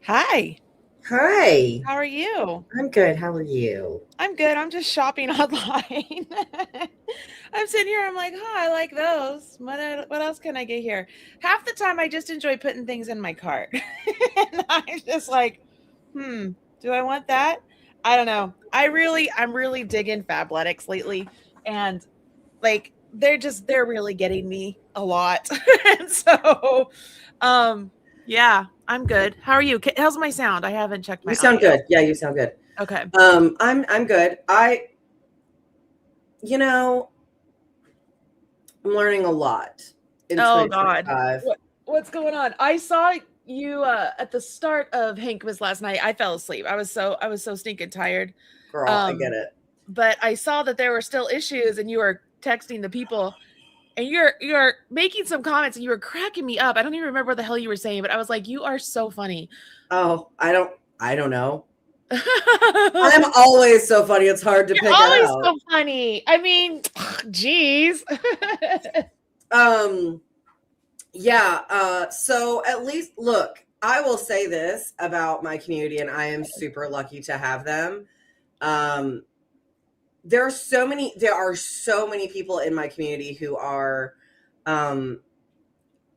Hi, Hi, how are you? I'm good. How are you? I'm good. I'm just shopping online. I'm sitting here. I'm like, huh, I like those. What else can I get here? Half the time, I just enjoy putting things in my cart, and I'm just like, hmm, do I want that? I don't know. I'm really digging Fabletics lately, and like they're really getting me a lot. And so, yeah, I'm good. How are you? How's my sound? I haven't checked You my sound audio. good. Yeah, you sound good. Okay. I'm good. You know, I'm learning a lot in Oh God. 2025. What's going on? I saw you at the start of Hank was last night. I fell asleep. I was so stinking tired. Girl, I get Um it. but I saw that there were still issues and you were texting the people and you're making some comments and you were cracking me up. I don't even remember what the hell you were saying, but I was like, you are so funny. Oh, I don't know. You're I'm always so funny. It's hard to pick it always out. so funny. I mean, geez. Um, yeah, so at least look, I will say this about my community, and I am super lucky to have them. Um, there are so many people in my community who are um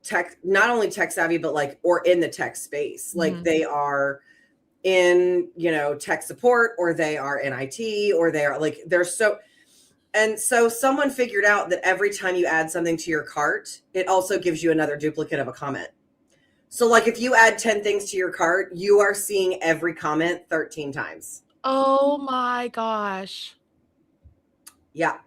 tech, not only tech savvy, but like, or in the tech space, like Mhm. they are in, tech support, or they are in IT, or they are like, they're so. And so someone figured out that every time you add something to your cart, it also gives you another duplicate of a comment. So like if you add 10 things to your cart, you are seeing every comment 13 times. Oh my gosh. Yeah.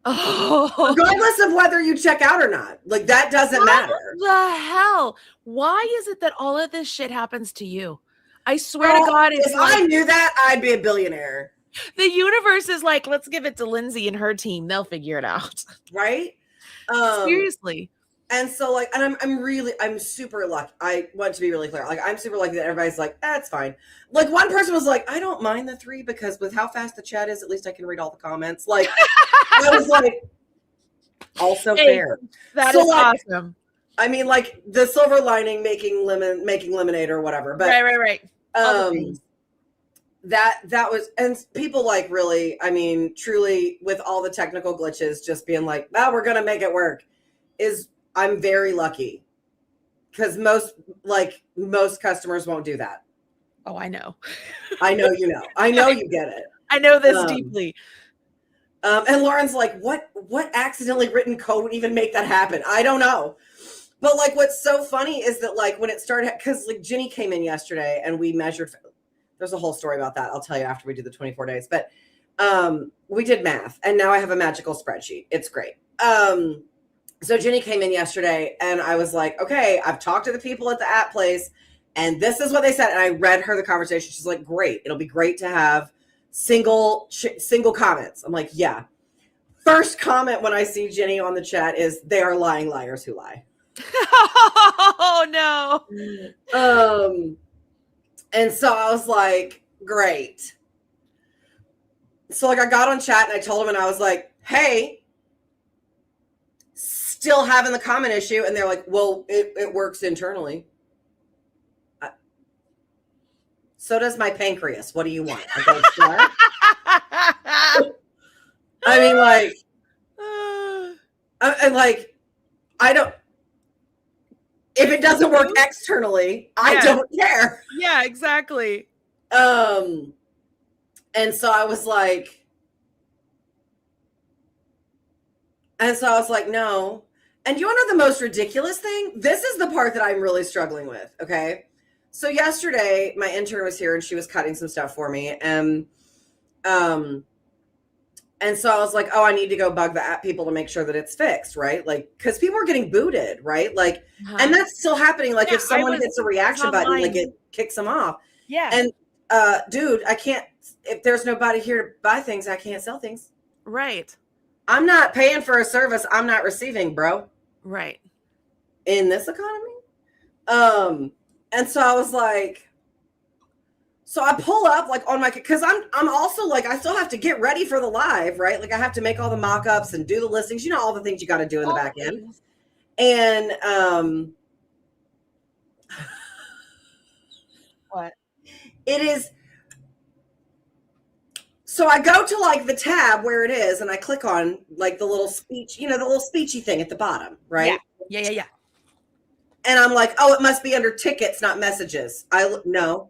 Oh. Regardless of whether you check out or not. Like that doesn't What matter. the hell? Why is it that all of this shit happens to you? I swear to Girl, God, if it's like I knew that, I'd be a billionaire. the universe is like, let's give it to Lindsey and her team. They'll figure it out. Right? Um, Seriously. and so like, and I'm super lucky. I want to be really clear. Like I'm super lucky that everybody's like, that's fine. Like one person was like, I don't mind the 3 because with how fast the chat is, at least I can read all the comments. Like I was like, also Hey, fair. that So is like, awesome. I mean, like the silver lining, making lemonade or whatever. But Right. All the um things. that was, and people like really, I mean, truly, with all the technical glitches, just being like, "Wow, we're gonna make it work," is, I'm very lucky, because most customers won't do that. Oh, I know. I know you get it. I know this um deeply. and Lauren's like, what accidentally written code would even make that happen? I don't know. But like what's so funny is that like when it started, because like Ginny came in yesterday and we measured, there's a whole story about that. I'll tell you after we do the 24 days. But we did math, and now I have a magical spreadsheet. It's great. So Ginny came in yesterday, and I was like, okay, I've talked to the people at the app place, and this is what they said. And I read her the conversation. She's like, great. It'll be great to have single comments. I'm like, yeah. First comment when I see Ginny on the chat is, they are lying liars who lie. Oh no. And so I was like, great. So like I got on chat and I told them, and I was like, hey, still having the comment issue. And they're like, well, it works internally. So does my pancreas. What do you want? I go, what? I mean, like, and like, I don't, if it doesn't work externally, I don't care. Yeah, exactly. And so I was like, no. And you want to know the most ridiculous thing? This is the part that I'm really struggling with. Okay. So yesterday my intern was here and she was cutting some stuff for me. And so I was like, oh, I need to go bug the app people to make sure that it's fixed, right? Like, because people are getting booted, right? Like, and that's still happening. Like, if someone hits a reaction button, like it kicks them off. Yeah. And dude, I can't, if there's nobody here to buy things, I can't sell things. Right. I'm not paying for a service I'm not receiving, bro. Right. In this economy. And so I was like, so I pull up like on my, because I'm also like, I still have to get ready for the live, right? Like I have to make all the mock-ups and do the listings, all the things you got to do in the back end. And What? It is. So I go to like the tab where it is, and I click on like the little speech, the little speechy thing at the bottom, right? Yeah. And I'm like, oh, it must be under tickets, not messages. No.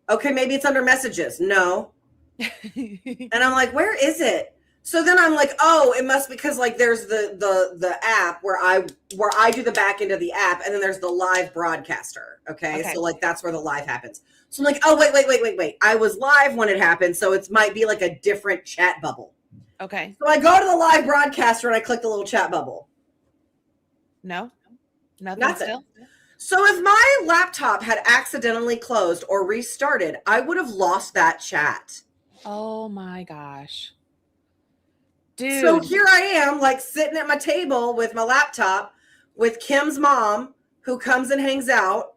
Okay, maybe it's under messages. No. And I'm like, where is it? So then I'm like, oh, it must, because like there's the app where I do the back end of the app, and then there's the live broadcaster. Okay. So like that's where the live happens. So I'm like, oh, wait. I was live when it happened, so it might be like a different chat bubble. Okay. So I go to the live broadcaster and I click the little chat bubble. No, nothing. Still? So if my laptop had accidentally closed or restarted, I would have lost that chat. Oh my gosh. Dude. So here I am, like sitting at my table with my laptop with Kim's mom, who comes and hangs out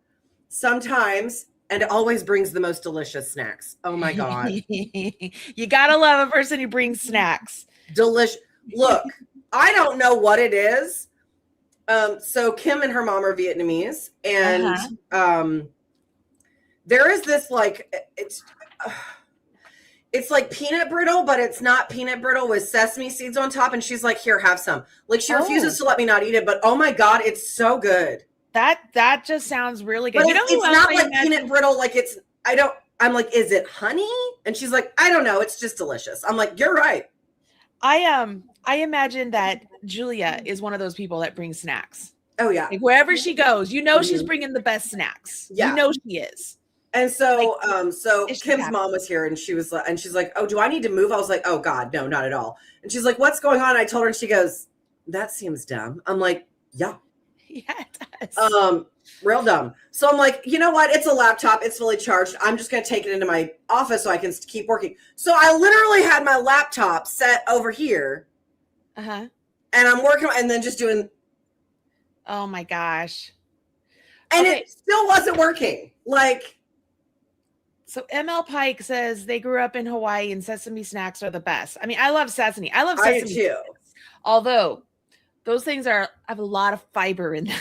sometimes and always brings the most delicious snacks. Oh my God. You gotta love a person who brings snacks. Delicious. Look, I don't know what it is. So Kim and her mom are Vietnamese, and there is this like it's like peanut brittle, but it's not peanut brittle with sesame seeds on top. And she's like, "Here, have some." Like she refuses to let me not eat it, but oh my God, it's so good. That just sounds really good. But it's not like peanut brittle. Like I'm like, is it honey? And she's like, I don't know. It's just delicious. I'm like, you're right. I imagine that Julia is one of those people that brings snacks. Oh yeah. Like wherever she goes, she's bringing the best snacks. Yeah. She is. And so, Kim's mom was here, and she's like, "Oh, do I need to move?" I was like, "Oh God, no, not at all." And she's like, "What's going on?" I told her, and she goes, "That seems dumb." I'm like, "Yeah, it does." Real dumb. So I'm like, you know what? It's a laptop. It's fully charged. I'm just going to take it into my office so I can keep working. So I literally had my laptop set over here, and I'm working, and then just doing. Oh my gosh! And it still wasn't working. Like. So ML Pike says they grew up in Hawaii and sesame snacks are the best. I mean, I love sesame. I love sesame too. Snacks, although those things have a lot of fiber in them.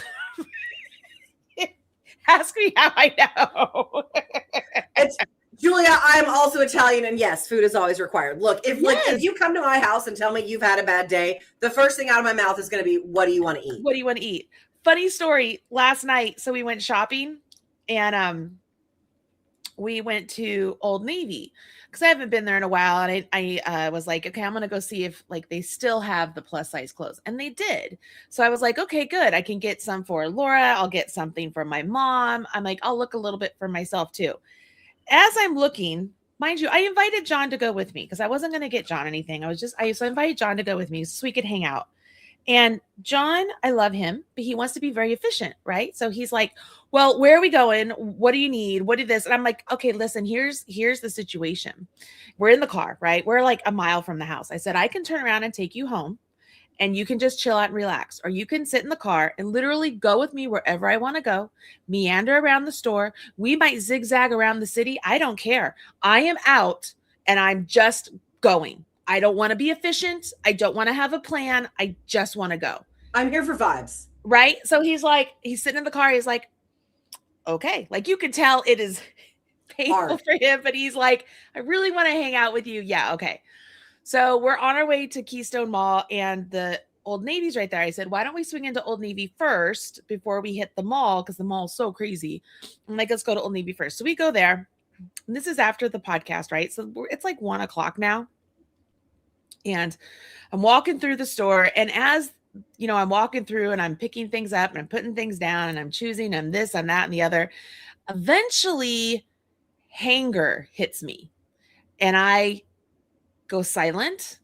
Ask me how I know. Julia, I'm also Italian, and yes, food is always required. Look, if you come to my house and tell me you've had a bad day, the first thing out of my mouth is going to be, "What do you want to eat?" What do you want to eat? Funny story. Last night, so we went shopping, and we went to Old Navy because I haven't been there in a while. And I was like, okay, I'm going to go see if like they still have the plus size clothes. And they did. So I was like, okay, good. I can get some for Laura. I'll get something for my mom. I'm like, I'll look a little bit for myself too. As I'm looking, mind you, I invited John to go with me because I wasn't going to get John anything. So I invited John to go with me so we could hang out. And John, I love him, but he wants to be very efficient, right? So he's like, well, where are we going? What do you need? What is this? And I'm like, okay, listen, here's the situation. We're in the car, right? We're like a mile from the house. I said, I can turn around and take you home and you can just chill out and relax. Or you can sit in the car and literally go with me wherever I want to go, meander around the store. We might zigzag around the city. I don't care. I am out and I'm just going. I don't want to be efficient. I don't want to have a plan. I just want to go. I'm here for vibes. Right? So he's sitting in the car. He's like, okay. Like you can tell it is painful for him, but he's like, I really want to hang out with you. Yeah. Okay. So we're on our way to Keystone Mall and the Old Navy's right there. I said, why don't we swing into Old Navy first before we hit the mall? Because the mall is so crazy. I'm like, let's go to Old Navy first. So we go there. And this is after the podcast, right? So it's like 1:00 now. And I'm walking through the store, and as you know, I'm walking through and I'm picking things up and I'm putting things down and I'm choosing and this and that and the other. Eventually, hanger hits me and I go silent.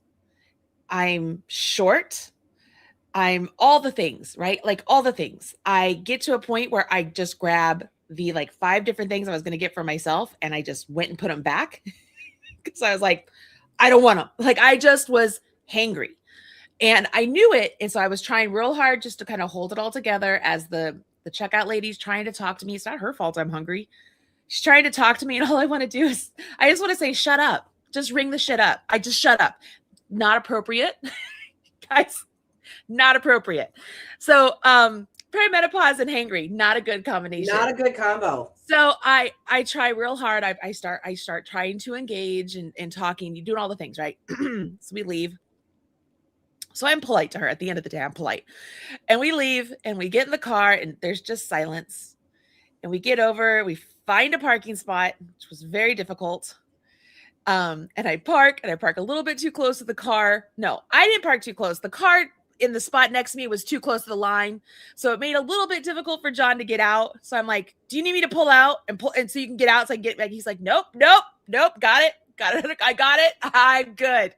I'm short. I'm all the things, right? Like all the things. I get to a point where I just grab the like 5 different things I was going to get for myself and I just went and put them back because I was like, I don't want them. Like I just was hangry and I knew it. And so I was trying real hard just to kind of hold it all together as the checkout lady's trying to talk to me. It's not her fault I'm hungry. She's trying to talk to me. And all I want to do is I just want to say, shut up. Just ring the shit up. I just shut up. Not appropriate. Guys, not appropriate. So perimenopause and hangry, not a good combination. Not a good combo. So I try real hard. I start trying to engage and talking, you doing all the things, right? So we leave. So I'm polite to her. At the end of the day, I'm polite. And we leave and we get in the car and there's just silence. And we get over, we find a parking spot, which was very difficult. And I park a little bit too close to the car. No, I didn't park too close. The car in the spot next to me was too close to the line. So it made a little bit difficult for John to get out. So I'm like, do you need me to pull out and so you can get out so I can get back? He's like, nope. Got it. I got it. I'm good.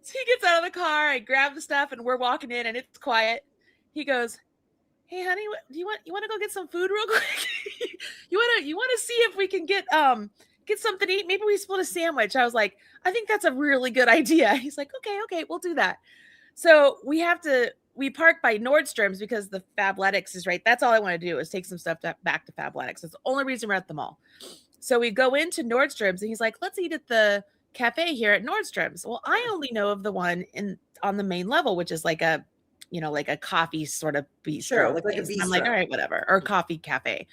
So he gets out of the car. I grab the stuff and we're walking in and it's quiet. He goes, hey honey, do you want to go get some food real quick? you want to see if we can get something to eat? Maybe we split a sandwich. I was like, I think that's a really good idea. He's like, okay, we'll do that. So we park by Nordstrom's because the Fabletics is right. That's all I want to do is take some stuff back to Fabletics. That's the only reason we're at the mall. So we go into Nordstrom's and he's like, let's eat at the cafe here at Nordstrom's. Well, I only know of the one on the main level, which is like a coffee sort of bistro. Sure, like a bistro. I'm like, all right, whatever, or coffee cafe.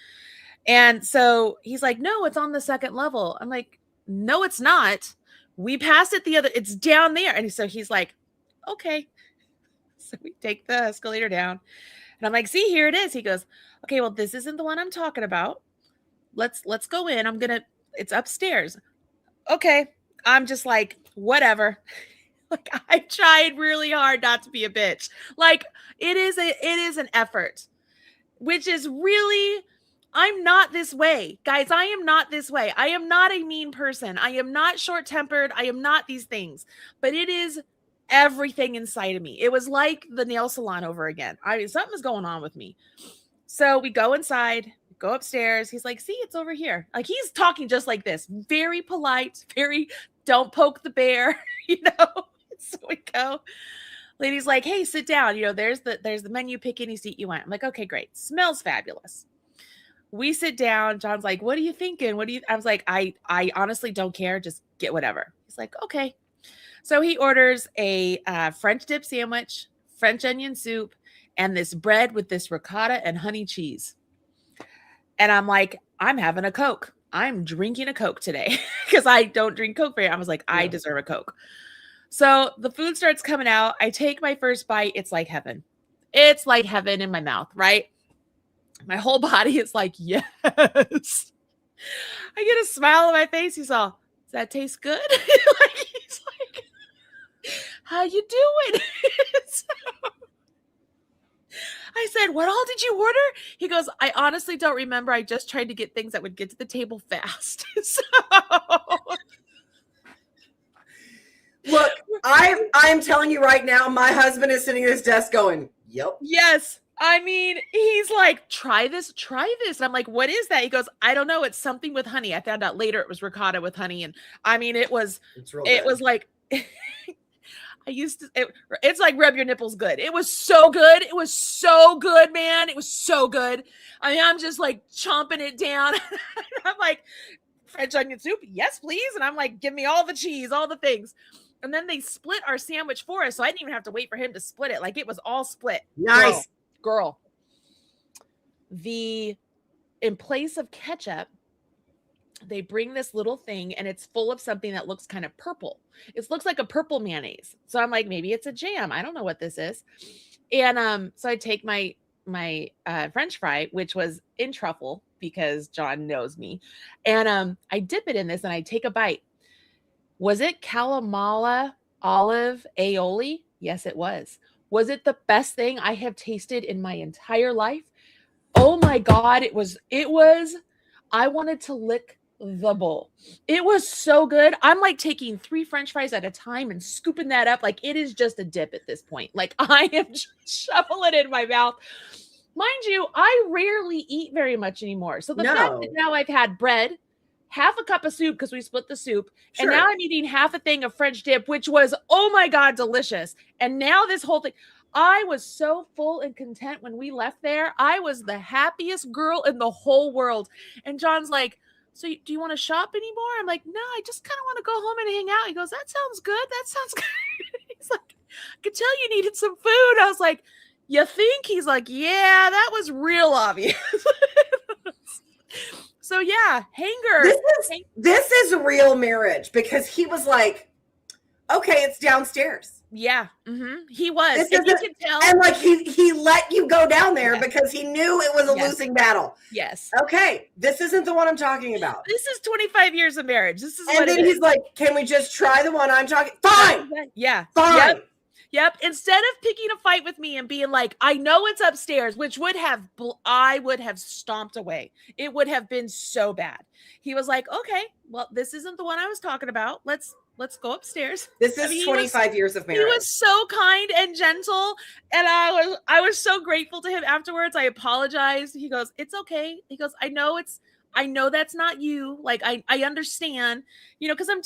And so he's like, no, it's on the second level. I'm like, no, it's not. We passed it it's down there. And so he's like, okay. So we take the escalator down and I'm like, see, here it is. He goes, okay, well, this isn't the one I'm talking about. Let's go in. It's upstairs. Okay. I'm just like, whatever. Like I tried really hard not to be a bitch. Like it is an effort, which is really, I'm not this way. Guys, I am not this way. I am not a mean person. I am not short-tempered. I am not these things, but it is everything inside of me. It was like the nail salon over again. Something was going on with me. So we go inside, go upstairs. He's like, see, it's over here. Like he's talking just like this, very polite, very don't poke the bear, So we go. Lady's like, hey, sit down. There's the menu, pick any seat you want. I'm like, okay, great. Smells fabulous. We sit down. John's like, what are you thinking? I was like, I honestly don't care. Just get whatever. He's like, okay. So he orders a French dip sandwich, French onion soup, and this bread with this ricotta and honey cheese. And I'm like, I'm having a Coke. I'm drinking a Coke today because I don't drink Coke very. I was like, I deserve a Coke. So the food starts coming out. I take my first bite. It's like heaven. It's like heaven in my mouth, right? My whole body is like, yes. I get a smile on my face. He's all, does that taste good? He's like, how you doing? So I said, what all did you order? He goes, I honestly don't remember. I just tried to get things that would get to the table fast. So look, I'm telling you right now, my husband is sitting at his desk going, yep. Yes. I mean, he's like, try this. And I'm like, what is that? He goes, I don't know. It's something with honey. I found out later it was ricotta with honey. And I mean, it was like, it's like rub your nipples good. It was so good. It was so good, man. It was so good. I mean, I'm just like chomping it down. I'm like, French onion soup. Yes, please. And I'm like, give me all the cheese, all the things. And then they split our sandwich for us. So I didn't even have to wait for him to split it. Like it was all split. Nice. Girl. In place of ketchup, they bring this little thing and it's full of something that looks kind of purple. It looks like a purple mayonnaise. So I'm like, maybe it's a jam. I don't know what this is. And so I take my French fry, which was in truffle because John knows me. And I dip it in this and I take a bite. Was it Kalamala olive aioli? Yes, it was. Was it the best thing I have tasted in my entire life? Oh my God. It was, I wanted to lick the bowl. It was so good. I'm like taking 3 French fries at a time and scooping that up. Like it is just a dip at this point. Like I am just shoveling it in my mouth. Mind you, I rarely eat very much anymore. So the fact that now I've had bread, half a cup of soup because we split the soup. Sure. And now I'm eating half a thing of French dip, which was, oh my God, delicious. And now this whole thing, I was so full and content when we left there. I was the happiest girl in the whole world. And John's like, so do you want to shop anymore? I'm like, no, I just kind of want to go home and hang out. He goes, that sounds good. That sounds good. He's like, I could tell you needed some food. I was like, you think? He's like, yeah, that was real obvious. So yeah, hanger. This is real marriage, because he was like, okay, it's downstairs. Yeah, he was. And you can tell. And like he let you go down there because he knew it was a losing battle. Yes. Okay, this isn't the one I'm talking about. This is 25 years of marriage. This is and then he's like, can we just try the one I'm talking? Fine. Yeah. Fine. Yep. Instead of picking a fight with me and being like, I know it's upstairs, which I would have stomped away. It would have been so bad. He was like, okay, well, this isn't the one I was talking about. Let's go upstairs. This is 25 years of marriage. He was so kind and gentle, and I was so grateful to him afterwards. I apologized. He goes, it's okay. He goes, I know that's not you. Like, I understand, because I'm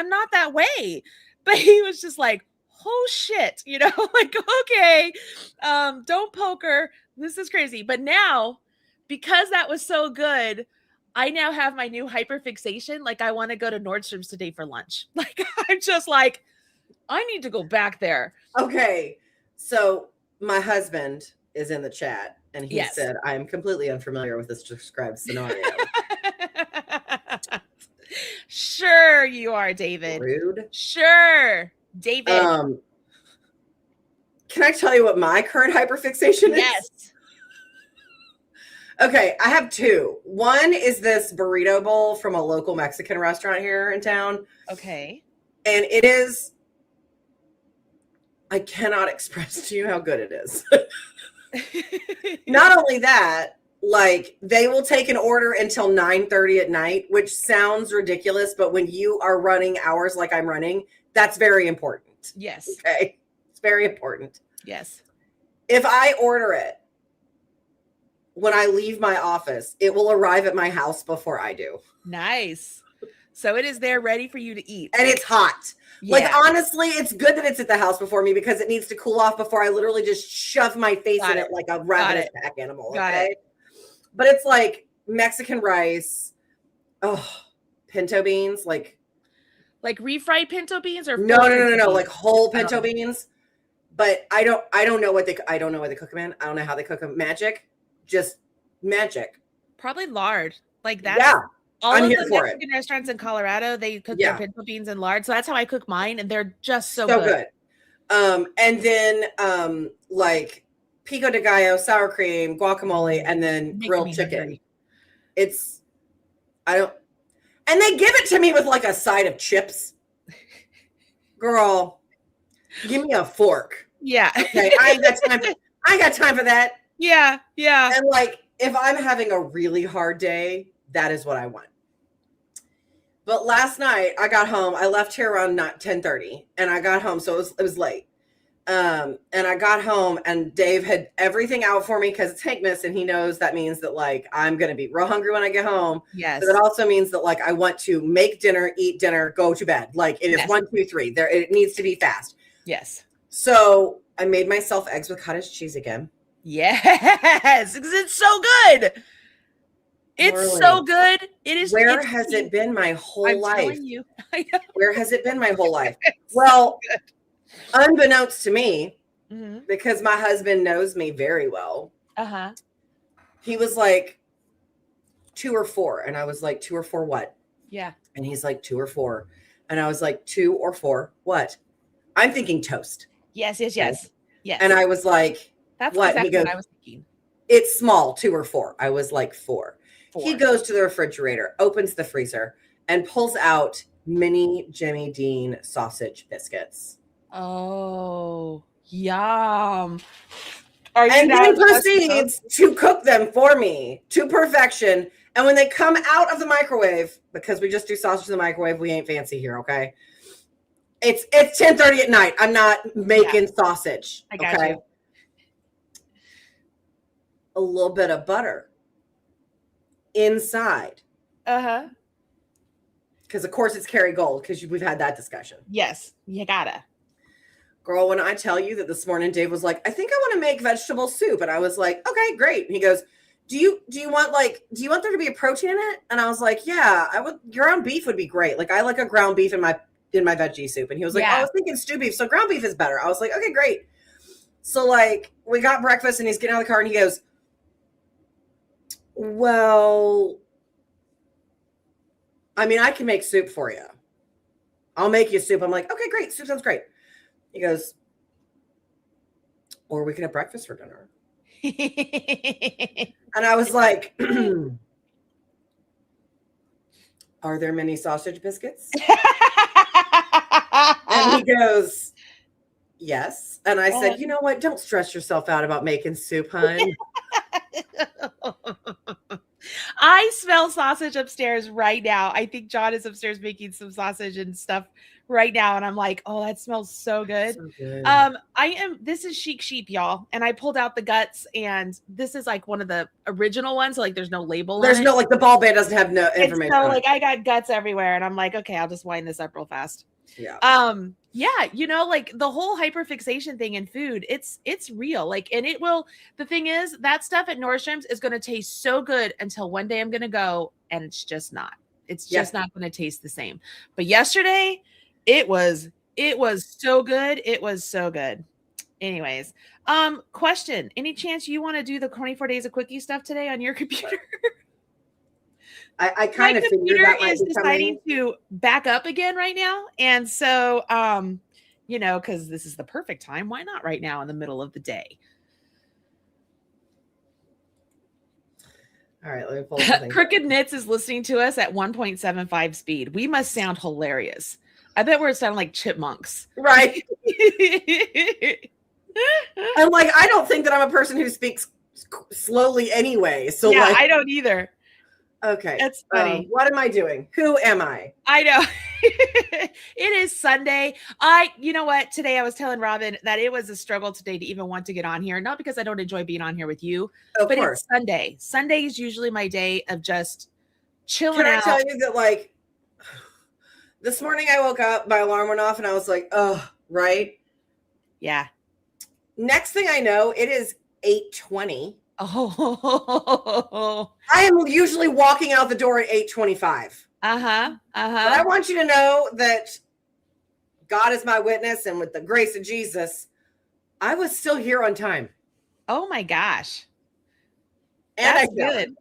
not that way. But he was just like, oh shit, like, okay, don't poke her. This is crazy. But now, because that was so good, I now have my new hyperfixation. Like, I want to go to Nordstrom's today for lunch. Like, I'm just like, I need to go back there. Okay. So my husband is in the chat, and he said, I am completely unfamiliar with this described scenario. Sure you are, David. Rude. Sure, David. Can I tell you what my current hyperfixation is? Yes. Okay, I have two. One is this burrito bowl from a local Mexican restaurant here in town. Okay. And it is, I cannot express to you how good it is. Not only that, like, they will take an order until 9:30 at night, which sounds ridiculous, but when you are running hours like I'm running, that's very important. Yes. Okay. It's very important. Yes. If I order it, when I leave my office, it will arrive at my house before I do. Nice. So it is there ready for you to eat. And it's hot. Yeah. Like, honestly, it's good that it's at the house before me, because it needs to cool off before I literally just shove my face in it like a ravenous pack animal. Okay. But it's like Mexican rice. Oh, pinto beans. Like refried pinto beans, or no. Like whole pinto beans. But I don't know what they cook them in. I don't know how they cook them. Just magic. Probably lard. Like that. Yeah. All of the Mexican restaurants in Colorado, they cook their pinto beans in lard. So that's how I cook mine, and they're just so good. And then like pico de gallo, sour cream, guacamole, and then grilled chicken. And they give it to me with like a side of chips. Girl, give me a fork. Yeah. Okay. I ain't got time for that. Yeah. Yeah. And like, if I'm having a really hard day, that is what I want. But last night I got home. I left here around 10:30, and I got home, so it was late. And I got home, and Dave had everything out for me because it's Hankmas, and he knows that means that like I'm gonna be real hungry when I get home. Yes. But it also means that like I want to make dinner, eat dinner, go to bed. Like, it is 1, 2, 3. There, it needs to be fast. Yes. So I made myself eggs with cottage cheese again. Yes, because it's so good. It's so good. It is. Where has it been my whole life? I'm telling you. Where has it been my whole life? Well, unbeknownst to me, because my husband knows me very well. He was like 2 or 4, and I was like, 2 or 4 what? Yeah. And he's like 2 or 4, and I was like 2 or 4 what? I'm thinking toast. Yes. And I was like, that's what? Exactly he goes, what I was thinking. It's small, 2 or 4. I was like 4. He goes to the refrigerator, opens the freezer, and pulls out mini Jimmy Dean sausage biscuits. Oh, yum. And then proceeds to cook them for me to perfection. And when they come out of the microwave, because we just do sausage in the microwave, we ain't fancy here, okay? It's 10:30 at night. I'm not making sausage. I got you. A little bit of butter inside. Because of course it's Kerrygold, because we've had that discussion. Yes, you gotta. Girl, when I tell you that this morning Dave was like, I think I want to make vegetable soup. And I was like, okay, great. And he goes, do you want there to be a protein in it? And I was like, yeah, I would. Ground beef would be great. Like, I like a ground beef in my veggie soup. And he was like, I was thinking stew beef. So ground beef is better. I was like, okay, great. So like we got breakfast and he's getting out of the car and he goes, well, I mean, I can make soup for you. I'll make you soup. I'm like, okay, great. Soup sounds great. He goes, or we can have breakfast for dinner. And I was like, are there many sausage biscuits? And he goes, yes. And I said, you know what? Don't stress yourself out about making soup, hon. I smell sausage upstairs right now. I think John is upstairs making some sausage and stuff right now. And I'm like, oh, that smells so good. So good. This is Chic Sheep, y'all. And I pulled out the guts, and this is like one of the original ones. So like there's no label. There's no, like the ball band doesn't have no information. So like I got guts everywhere, and I'm like, okay, I'll just wind this up real fast. Yeah. Yeah, you know, like the whole hyperfixation thing in food, it's real. Like, and it will, the thing is, that stuff at Nordstrom's is going to taste so good until one day I'm going to go and it's just not. It's just not going to taste the same. But yesterday, it was so good. It was so good. Anyways, question, any chance you want to do the 24 Days of Quickie stuff today on your computer? I kind of figured that might is be deciding to back up again right now. And so, you know, because this is the perfect time. Why not right now in the middle of the day? All right, let me pull something. Crooked Knits is listening to us at 1.75 speed. We must sound hilarious. I bet we're sounding like chipmunks. Right. And like, I don't think that I'm a person who speaks slowly anyway. So yeah, like, I don't either. Okay. That's funny. What am I doing? Who am I? I know. It is Sunday. You know what? Today I was telling Robin that it was a struggle today to even want to get on here. Not because I don't enjoy being on here with you, but it's Sunday. Sunday is usually my day of just chilling out. Can I tell you that, like, this morning I woke up, my alarm went off, and I was like, oh, right? Yeah. Next thing I know, it is 8:20. Oh. I am usually walking out the door at 8:25. But I want you to know that God is my witness, and with the grace of Jesus, I was still here on time. Oh my gosh. And that's good.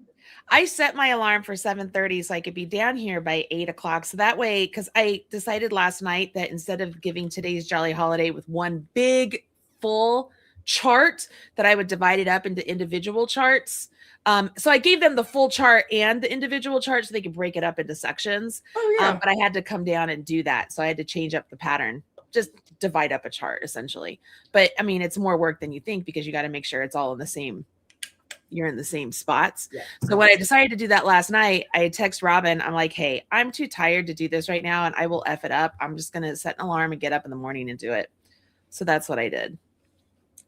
I set my alarm for 7:30 so I could be down here by 8 o'clock. So that way, because I decided last night that instead of giving today's Jolly Holiday with one big full chart, that I would divide it up into individual charts. So I gave them the full chart and the individual chart so they could break it up into sections. Oh, yeah. But I had to come down and do that. So I had to change up the pattern, just divide up a chart essentially. But I mean, it's more work than you think because you got to make sure it's all in the same, you're in the same spots. Yeah. So when I decided to do that last night, I text Robin. I'm like, hey, I'm too tired to do this right now. And I will F it up. I'm just going to set an alarm and get up in the morning and do it. So that's what I did.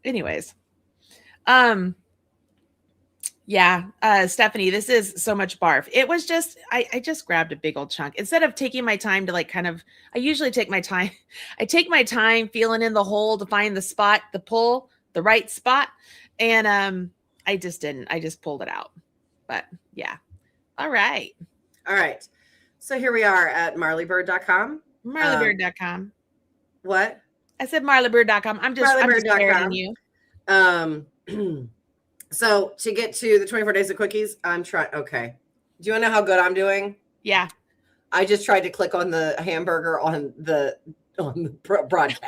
Anyways, yeah, Stephanie, this is so much barf. It was just, I just grabbed a big old chunk instead of taking my time to like kind of, I usually take my time. I take my time feeling in the hole to find the spot, the pull, the right spot. And, I just didn't, I just pulled it out, but yeah. All right. All right. So here we are at marleybird.com. Marleybird.com. What? I said marleybird.com. I'm just parroting you. So to get to the 24 Days of Quickies, I'm trying. Okay. Do you want to know how good I'm doing? Yeah. I just tried to click on the hamburger on the broadcast.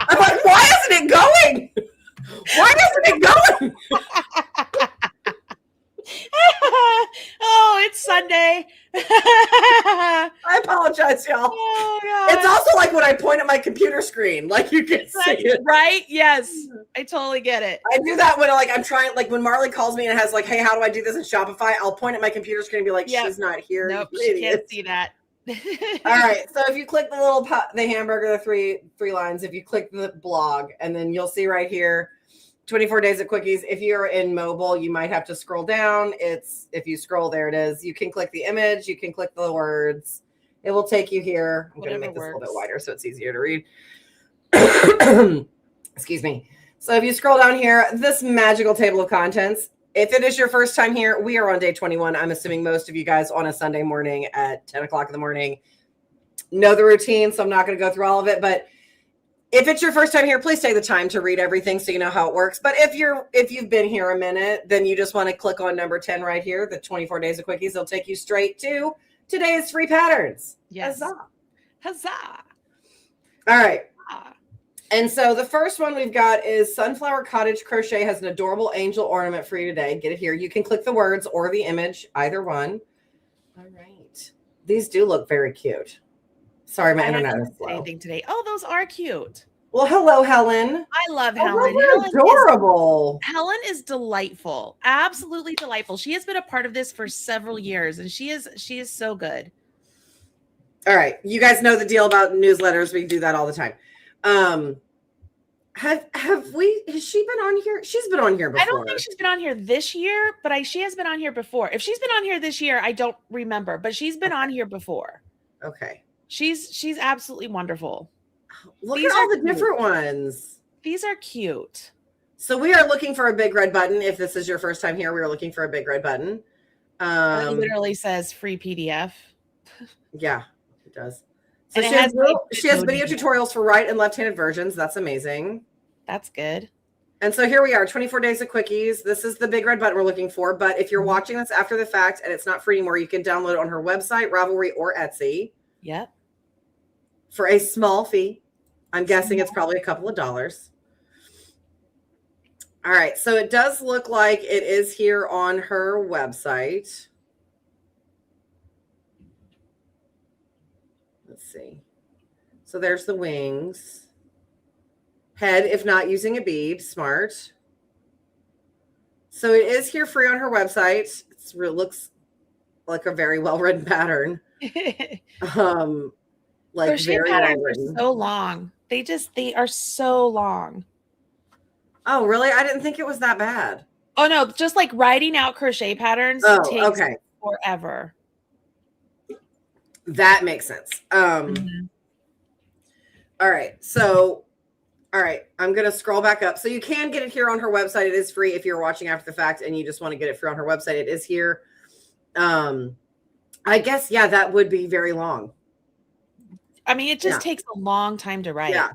I'm like, why isn't it going? Why isn't it going? Oh, it's Sunday. I apologize, y'all. Oh, God. It's also like when I point at my computer screen, like you can see it. Right? Yes. I totally get it. I do that when like I'm trying, like when Marley calls me and has like, hey, how do I do this in Shopify? I'll point at my computer screen and be like, she's not here. Nope, she can't see that. All right. So if you click the hamburger, the three lines, if you click the blog, and then you'll see right here, 24 Days of Quickies. If you're in mobile, you might have to scroll down. If you scroll, there it is. You can click the image. You can click the words. It will take you here. I'm going to make this a little bit wider so it's easier to read. Excuse me. So if you scroll down here, this magical table of contents, if it is your first time here, we are on day 21. I'm assuming most of you guys on a Sunday morning at 10 o'clock in the morning know the routine, so I'm not going to go through all of it. But If it's your first time here, please take the time to read everything so you know how it works. But if you've been here a minute, then you just want to click on number 10 right here, the 24 Days of Quickies. It'll take you straight to today's free patterns. Yes. Huzzah. Huzzah. All right. Ah. And so the first one we've got is Sunflower Cottage Crochet has an adorable angel ornament for you today. Get it here. You can click the words or the image, either one. All right. These do look very cute. Sorry, my internet is slow. Anything today. Oh, those are cute. Well, hello, Helen. I love Oh, Helen. they're adorable. Helen is delightful. Absolutely delightful. She has been a part of this for several years, and she is so good. All right. You guys know the deal about newsletters. We do that all the time. Has she been on here? She's been on here before. I don't think she's been on here this year, but she has been on here before. If she's been on here this year, I don't remember, but she's been on here before. Okay. She's absolutely wonderful. Look at all the different ones. These are cute. So we are looking for a big red button. If this is your first time here, we are looking for a big red button. It literally says free PDF. Yeah, it does. So And she has video tutorials for right and left-handed versions. That's amazing. That's good. And so here we are, 24 Days of Quickies. This is the big red button we're looking for. But if you're watching this after the fact and it's not free anymore, you can download it on her website, Ravelry, or Etsy. Yep. For a small fee. I'm guessing it's probably a couple of dollars. All right. So it does look like it is here on her website. Let's see. So there's the wings. Head, if not using a bead. Smart. So it is here free on her website. It looks like a very well-written pattern. Like Crochet very patterns well-written. are so long. They are so long. Oh, really? I didn't think it was that bad. Oh no, just like writing out crochet patterns takes forever. That makes sense. All right. So, all right. I'm going to scroll back up. So you can get it here on her website. It is free if you're watching after the fact and you just want to get it free on her website. It is here. I guess, yeah, that would be very long. I mean, it just takes a long time to write. Yeah,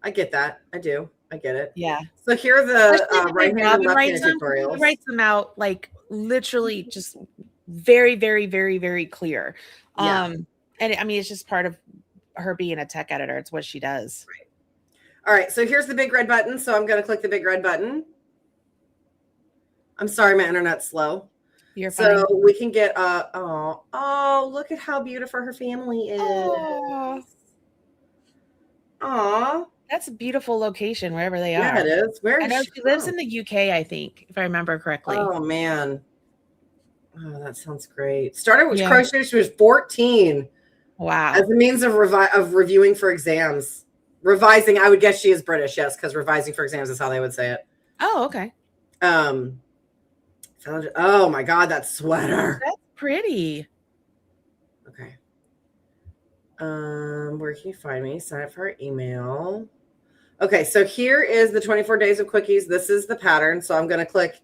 I get that. I do. I get it. Yeah. So here are the right-handed and left-handed tutorials. He writes them out like literally just very, very, very, very clear. And I mean, it's just part of her being a tech editor. It's what she does. Right. All right. So here's the big red button. So I'm going to click the big red button. I'm sorry, my internet's slow. You're fine. So we can get oh, look at how beautiful her family is. Aw. That's a beautiful location wherever they are. Yeah, it is. Where is I know she she lives from? in the UK, I think, if I remember correctly. Oh man. Oh, that sounds great. Started with crochet when she was 14. Wow. As a means of reviewing for exams. Revising, I would guess she is British, yes, because revising for exams is how they would say it. Oh, okay. Oh my God, that sweater. That's pretty. Okay. Where can you find me? Sign up for our email. Okay, so here is the 24 Days of Quickies. This is the pattern. So I'm going to click.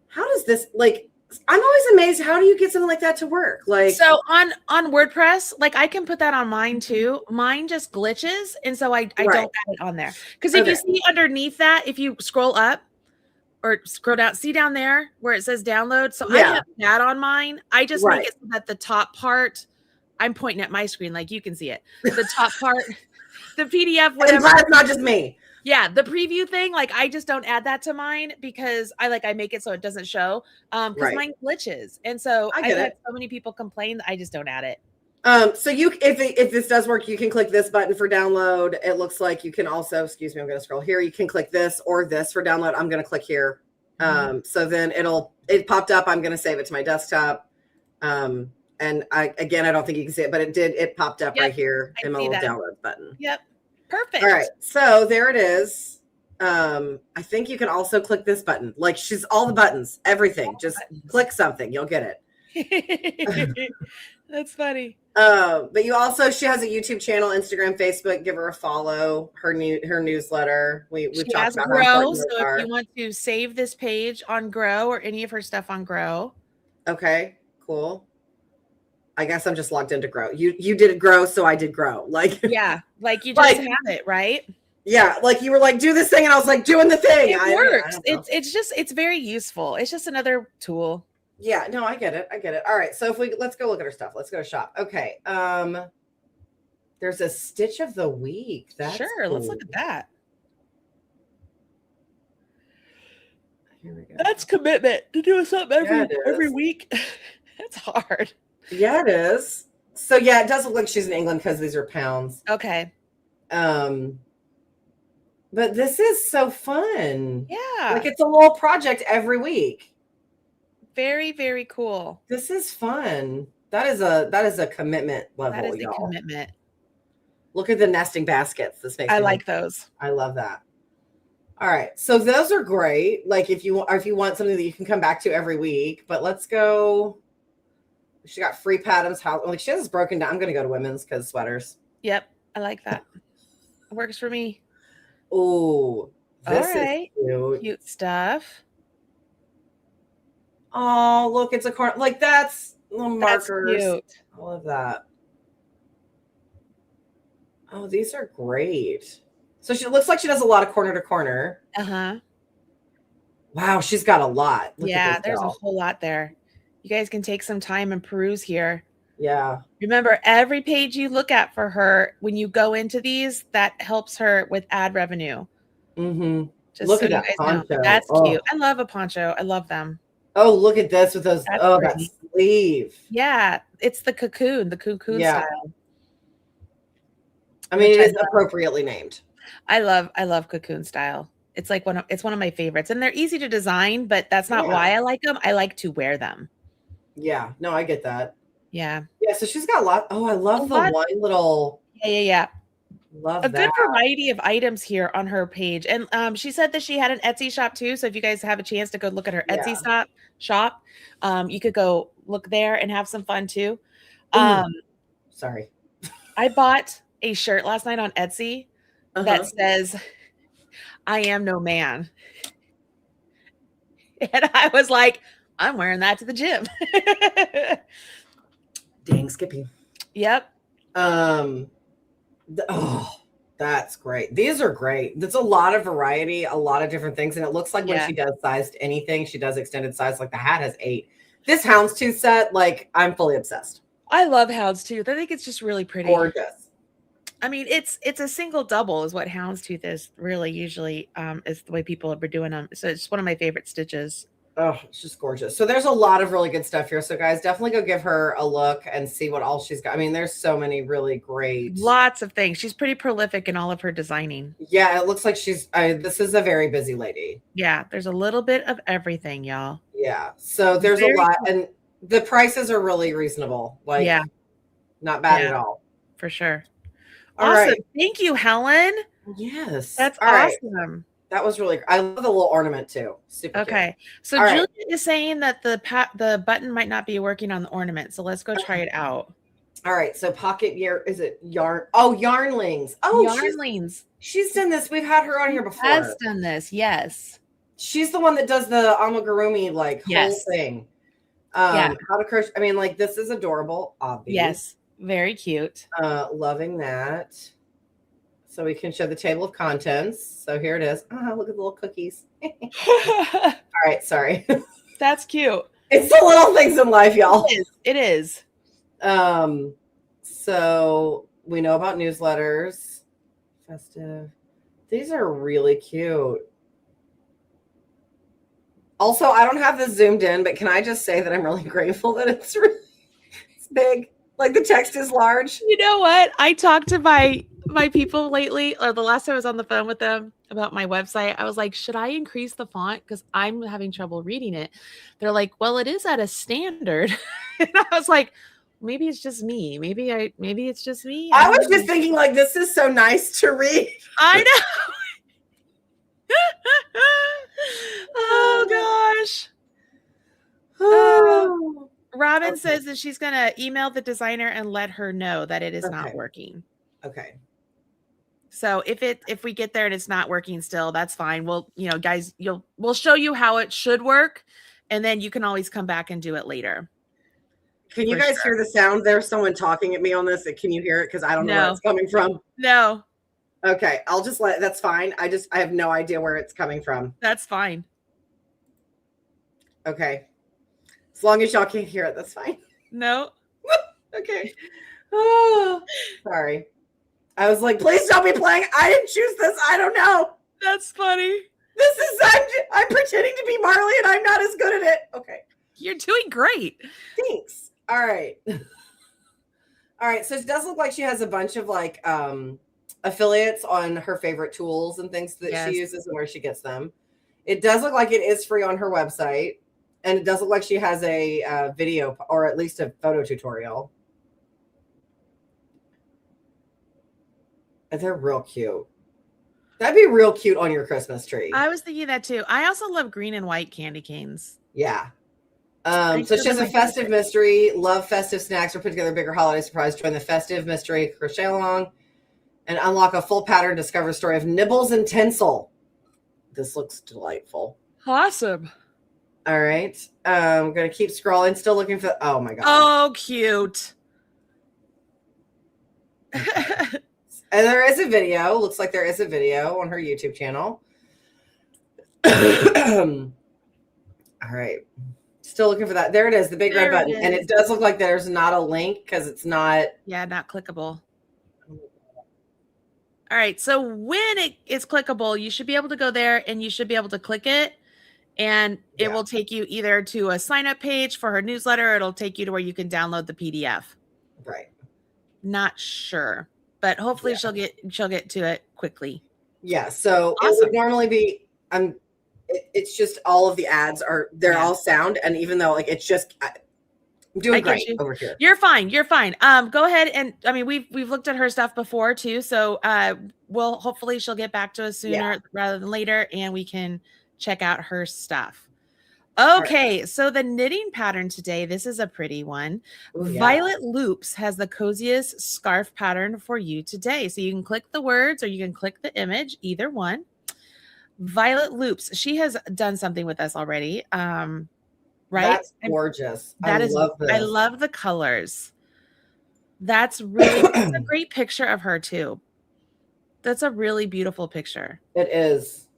How does this, like, I'm always amazed. How do you get something like that to work? Like, so on WordPress, like I can put that on mine too. Mine just glitches. And so I don't add it on there. Because if you see underneath that, if you scroll up or scroll down, see down there where it says download. So I have that on mine. I just make it so that the top part, I'm pointing at my screen like you can see it. The top part, the PDF, whatever. It's not just me. Yeah, the preview thing, like I just don't add that to mine because I make it so it doesn't show because mine glitches. And so I've had so many people complain that I just don't add it. So you, if this does work, you can click this button for download. It looks like you can also, excuse me, I'm going to scroll here. You can click this or this for download. I'm going to click here. So then it popped up. I'm going to save it to my desktop. And I don't think you can see it, but it popped up right here in my little download button. Yep. Perfect. All right. So there it is. I think you can also click this button. Like she's all the buttons, everything. Just click something. You'll get it. That's funny. But you also, she has a YouTube channel, Instagram, Facebook. Give her a follow. Her newsletter. We've talked about Grow. So if you want to save this page on Grow or any of her stuff on Grow. Okay, cool. I guess I'm just logged into Grow. You did it Grow, so I did Grow. Like like you just have it, right? Yeah, like you were like, do this thing, and I was like, doing the thing. It works. I don't know. It's very useful. It's just another tool. Yeah, no, I get it. I get it. All right, so let's go look at her stuff. Let's go shop. Okay. There's a stitch of the week. That's sure. cool. Let's look at that. Here we go. That's commitment to do something every week. It's hard. Yeah, it is. So yeah, it does look like she's in England because these are pounds. Okay. But this is so fun. Yeah. Like it's a little project every week. Very, very cool. This is fun. That is a commitment level. That is y'all. a commitment. Look at the nesting baskets. This makes I like those. I love that. All right. So those are great. Like if you want something that you can come back to every week, but let's go. She got free patterns. Like she has this broken down. I'm going to go to women's because sweaters. Yep. I like that. It works for me. Oh, this is cute. Cute stuff. Oh, look, it's a corner. Like that's little markers. That's cute. I love that. Oh, these are great. So she looks like she does a lot of corner to corner. Uh-huh. Wow, she's got a lot. Yeah, there's a whole lot there. You guys can take some time and peruse here. Yeah. Remember, every page you look at for her, when you go into these, that helps her with ad revenue. Mm-hmm. Just look so at that poncho. That's cute. I love a poncho. I love them. Oh, look at this with those. That sleeve. Yeah, it's the cocoon style. I mean, it is appropriately named. I love cocoon style. It's like it's one of my favorites, and they're easy to design, but that's not why I like them. I like to wear them. Yeah, no, I get that. Yeah. Yeah, so she's got a lot. Oh, I love the one little. Yeah. Love a good variety of items here on her page. And she said that she had an Etsy shop too. So if you guys have a chance to go look at her Etsy shop, you could go look there and have some fun too. Sorry. I bought a shirt last night on Etsy that says, "I am no man." And I was like, I'm wearing that to the gym. Dang, Skippy. Yep. That's great. These are great. There's a lot of variety, a lot of different things. And it looks like when she does sized anything, she does extended size. Like the hat has 8. This houndstooth set, like I'm fully obsessed. I love houndstooth. I think it's just really pretty. Gorgeous. I mean, it's a single double is what houndstooth is really usually is the way people have been doing them. So it's one of my favorite stitches. Oh, it's just gorgeous. So there's a lot of really good stuff here. So guys, definitely go give her a look and see what all she's got. I mean, there's so many really great. Lots of things. She's pretty prolific in all of her designing. Yeah, it looks like this is a very busy lady. Yeah, there's a little bit of everything, y'all. Yeah. So there's a lot. And the prices are really reasonable. Like, not bad at all. For sure. All awesome. Right. Thank you, Helen. Yes. That's awesome. Right. That was really. I love the little ornament too. Super. Okay. Cute. So all Julia is saying that the button might not be working on the ornament. So let's go try it out. All right. So pocket is it yarn? Oh, Yarn.Lane. Oh, Yarn.Lane. She's done this. We've had her on here before. Has done this. Yes. She's the one that does the amigurumi whole thing. How to crochet. I mean, like this is adorable. Obviously. Yes. Very cute. Loving that. So we can show the table of contents. So here it is. Oh, look at the little cookies. All right, sorry. That's cute. It's the little things in life, y'all. It is. So we know about newsletters. Festive. These are really cute. Also, I don't have this zoomed in, but can I just say that I'm really grateful that it's big. Like the text is large. You know what? I talked to my people lately, or the last time I was on the phone with them about my website. I was like, should I increase the font? Because I'm having trouble reading it. They're like, well, it is at a standard. And I was like, maybe it's just me. Maybe it's just me. I was just thinking like, this is so nice to read. I know. Oh gosh. Robin says that she's going to email the designer and let her know that it is not working. Okay. So if we get there and it's not working still, that's fine. We'll, guys, we'll show you how it should work. And then you can always come back and do it later. Can you guys hear the sound? There's someone talking at me on this. Can you hear it? Because I don't know where it's coming from. No. Okay, I'll just that's fine. I have no idea where it's coming from. That's fine. Okay. As long as y'all can't hear it, that's fine. No. Okay. Oh, sorry. I was like, please don't be playing. I didn't choose this. I don't know. That's funny. This is, I'm pretending to be Marley and I'm not as good at it. Okay. You're doing great. Thanks. All right. All right. So it does look like she has a bunch of like affiliates on her favorite tools and things that she uses and where she gets them. It does look like it is free on her website. And it does look like she has a video or at least a photo tutorial. And they're real cute. That'd be real cute on your Christmas tree. I was thinking that too. I also love green and white candy canes. Yeah. So she has a festive mystery, love festive snacks, or put together a bigger holiday surprise. Join the festive mystery crochet along and unlock a full pattern, discover a story of nibbles and tinsel. This looks delightful. Awesome. All right. I'm going to keep scrolling. Still looking for, oh my God. Oh, cute. And there is a video. Looks like there is a video on her YouTube channel. All right. Still looking for that. There it is, the big red button. And it does look like there's not a link because it's not. Yeah, not clickable. All right. So when it is clickable, you should be able to go there and you should be able to click it. And it will take you either to a sign up page for her newsletter. Or it'll take you to where you can download the PDF. Right. Not sure. But hopefully she'll get to it quickly. Yeah. So it would normally be, it's just all of the ads they're all sound. And even though like, it's just, I'm doing great over here. You're fine. You're fine. Go ahead. And I mean, we've looked at her stuff before too. So hopefully she'll get back to us sooner rather than later. And we can check out her stuff. Okay, right. So the knitting pattern today, this is a pretty one. Ooh, Violet Loops has the coziest scarf pattern for you today. So you can click the words or you can click the image, either one. Violet Loops, she has done something with us already. Right? That's gorgeous. I love this. I love the colors. That's a great picture of her too. That's a really beautiful picture. It is.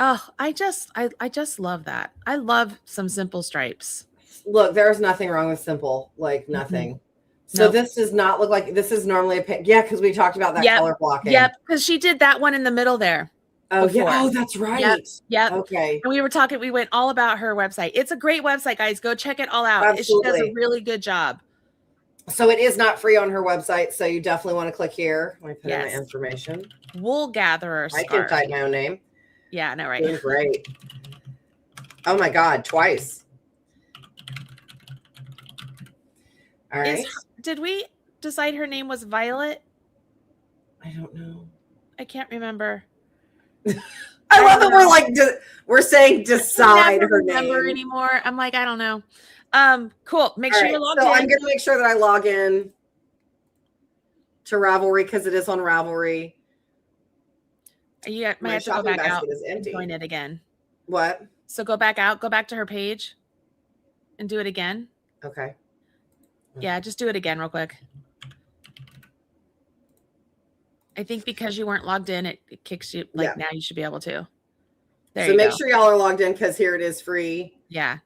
Oh, I just love that. I love some simple stripes. Look, there's nothing wrong with simple, like nothing. Mm-hmm. So this does not look like this is normally a pink. Yeah, because we talked about that color blocking. Yep, because she did that one in the middle there. Oh, before. Yeah. Oh, that's right. Yep. Okay. And we went all about her website. It's a great website, guys. Go check it all out. Absolutely. She does a really good job. So it is not free on her website. So you definitely want to click here. Let me put in my information. Wool Gatherer I can type my own name. Yeah, no, right. Doing great. Oh my God, twice. All right. Did we decide her name was Violet? I don't know. I can't remember. I love that we're saying decide her name. I don't remember anymore. I'm like, I don't know. Cool. Make sure you're logged in. So I'm going to make sure that I log in to Ravelry because it is on Ravelry. You might have to go back out and join it again. What? So go back out, go back to her page and do it again. Okay. Yeah, just do it again real quick. I think because you weren't logged in, it kicks you now you should be able to. So make sure y'all are logged in because here it is free. Yeah.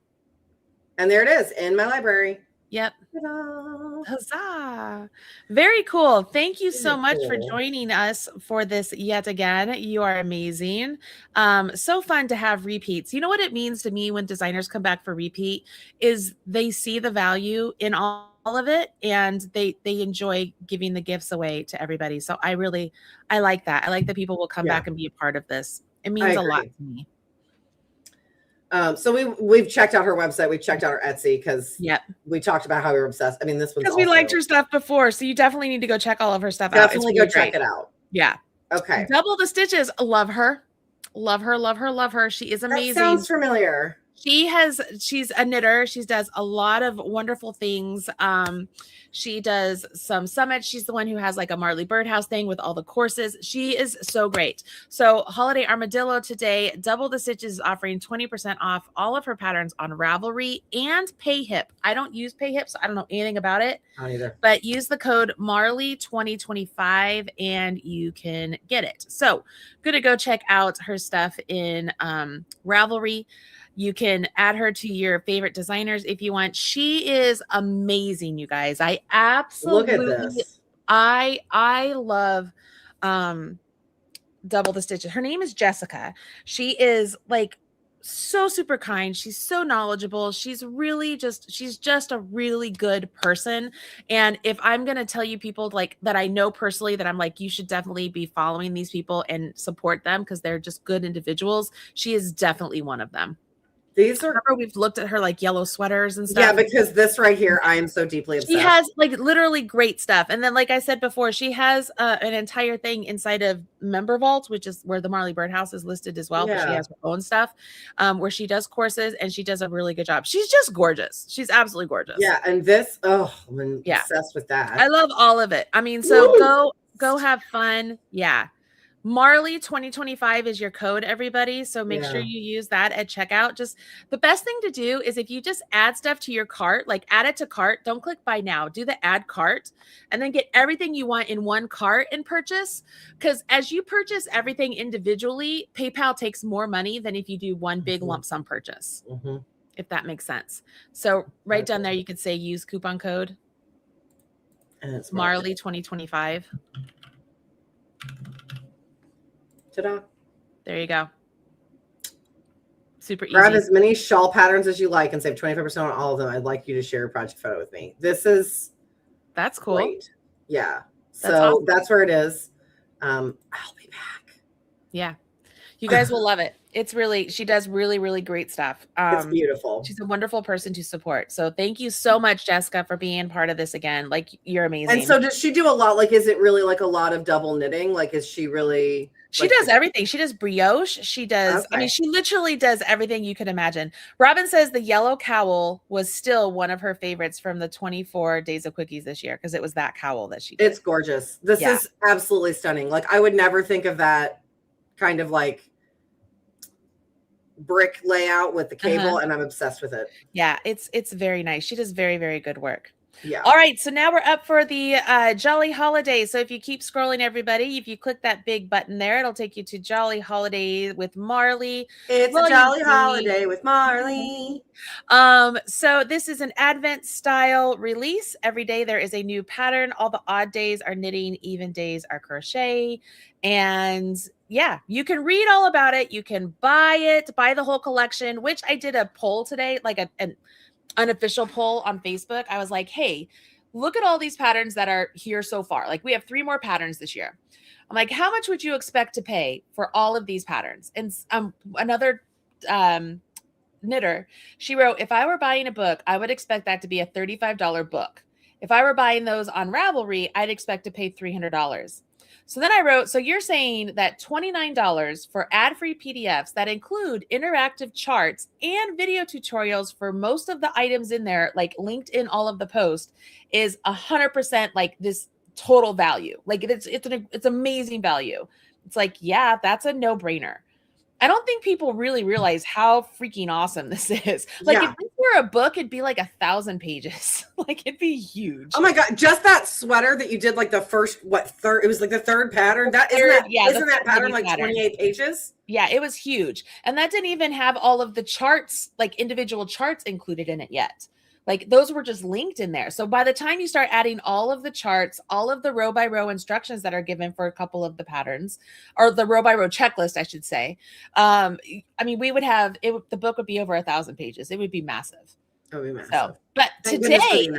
And there it is in my library. Yep. Ta-da. Huzzah. Very cool. Thank you so much for joining us for this yet again. You are amazing. So fun to have repeats. You know what it means to me when designers come back for repeat is they see the value in all of it and they enjoy giving the gifts away to everybody. So I like that. I like that people will come back and be a part of this. It means a lot to me. So we've checked out her website. We've checked out her Etsy because we talked about how we were obsessed. I mean, this was because we liked her stuff before. So you definitely need to go check all of her stuff out. Definitely go check it out. Yeah. Okay. Double the Stitches. Love her. Love her. Love her. Love her. She is amazing. That sounds familiar. She's a knitter. She does a lot of wonderful things. She does some summits. She's the one who has like a Marley Birdhouse thing with all the courses. She is so great. So Holiday Armadillo today, Double the Stitches is offering 20% off all of her patterns on Ravelry and PayHip. I don't use PayHip, so I don't know anything about it. I don't either. But use the code Marley2025 and you can get it. So gonna go check out her stuff in Ravelry. You can add her to your favorite designers if you want. She is amazing, you guys. I absolutely look at this. I love Double the Stitches. Her name is Jessica. She is like so super kind. She's so knowledgeable. She's just a really good person. And if I'm going to tell you people like that I know personally that I'm like, you should definitely be following these people and support them because they're just good individuals, she is definitely one of them. These are, remember we've looked at her like yellow sweaters and stuff. Yeah, because this right here, I am so deeply obsessed. She has like literally great stuff. And then, like I said before, she has an entire thing inside of Member Vault, which is where the Marley Birdhouse is listed as well. But she has her own stuff where she does courses and she does a really good job. She's just gorgeous. She's absolutely gorgeous. Yeah. And this, I'm obsessed with that. I love all of it. I mean, so go have fun. Yeah. Marley 2025 is your code, everybody. So make sure you use that at checkout. Just the best thing to do is if you just add stuff to your cart, like add it to cart, don't click buy now, do the add cart and then get everything you want in one cart and purchase. Because as you purchase everything individually, PayPal takes more money than if you do one big lump sum purchase, if that makes sense. So right down there, you could say use coupon code. And it's Marley 2025. Ta-da. There you go. Super easy. Grab as many shawl patterns as you like and save 25% on all of them. I'd like you to share a project photo with me. That's cool. Great. Yeah. So awesome. That's where it is. I'll be back. Yeah. You guys will love it. She does really, really great stuff. It's beautiful. She's a wonderful person to support. So thank you so much, Jessica, for being part of this again. Like you're amazing. And so does she do a lot? Like, is it really like a lot of double knitting? Like, is she really... She does everything. She does brioche. She does, I mean, she literally does everything you could imagine. Robin says the yellow cowl was still one of her favorites from the 24 Days of Quickies this year because it was that cowl that she did. It's gorgeous. This is absolutely stunning. Like, I would never think of that kind of like brick layout with the cable, and I'm obsessed with it. Yeah, it's very nice. She does very, very good work. Yeah. All right. So now we're up for the Jolly Holiday. So if you keep scrolling, everybody, if you click that big button there, it'll take you to Jolly Holiday with Marley. It's a Jolly Holiday with Marley. So this is an Advent style release. Every day there is a new pattern. All the odd days are knitting, even days are crochet. And yeah, you can read all about it. You can buy the whole collection, which I did a poll today, like an unofficial poll on Facebook. I was like, hey, look at all these patterns that are here so far. Like we have 3 more patterns this year. I'm like, how much would you expect to pay for all of these patterns? And another knitter, she wrote, if I were buying a book, I would expect that to be a $35 book. If I were buying those on Ravelry, I'd expect to pay $300. So then I wrote, so you're saying that $29 for ad-free PDFs that include interactive charts and video tutorials for most of the items in there, like linked in all of the posts, is 100% like this total value. Like it's amazing value. It's like, yeah, that's a no-brainer. I don't think people really realize how freaking awesome this is. Like if this were a book, it'd be like 1,000 pages. Like it'd be huge. Oh my God. Just that sweater that you did like the first, third, it was like the third pattern. Isn't that pattern like 28 pages? Yeah, it was huge. And that didn't even have all of the charts, like individual charts included in it yet. Like those were just linked in there. So by the time you start adding all of the charts, all of the row by row instructions that are given for a couple of the patterns, or the row by row checklist, I should say. I mean, we would have the book would be over 1,000 pages. It would be massive. It would be massive. So, but today,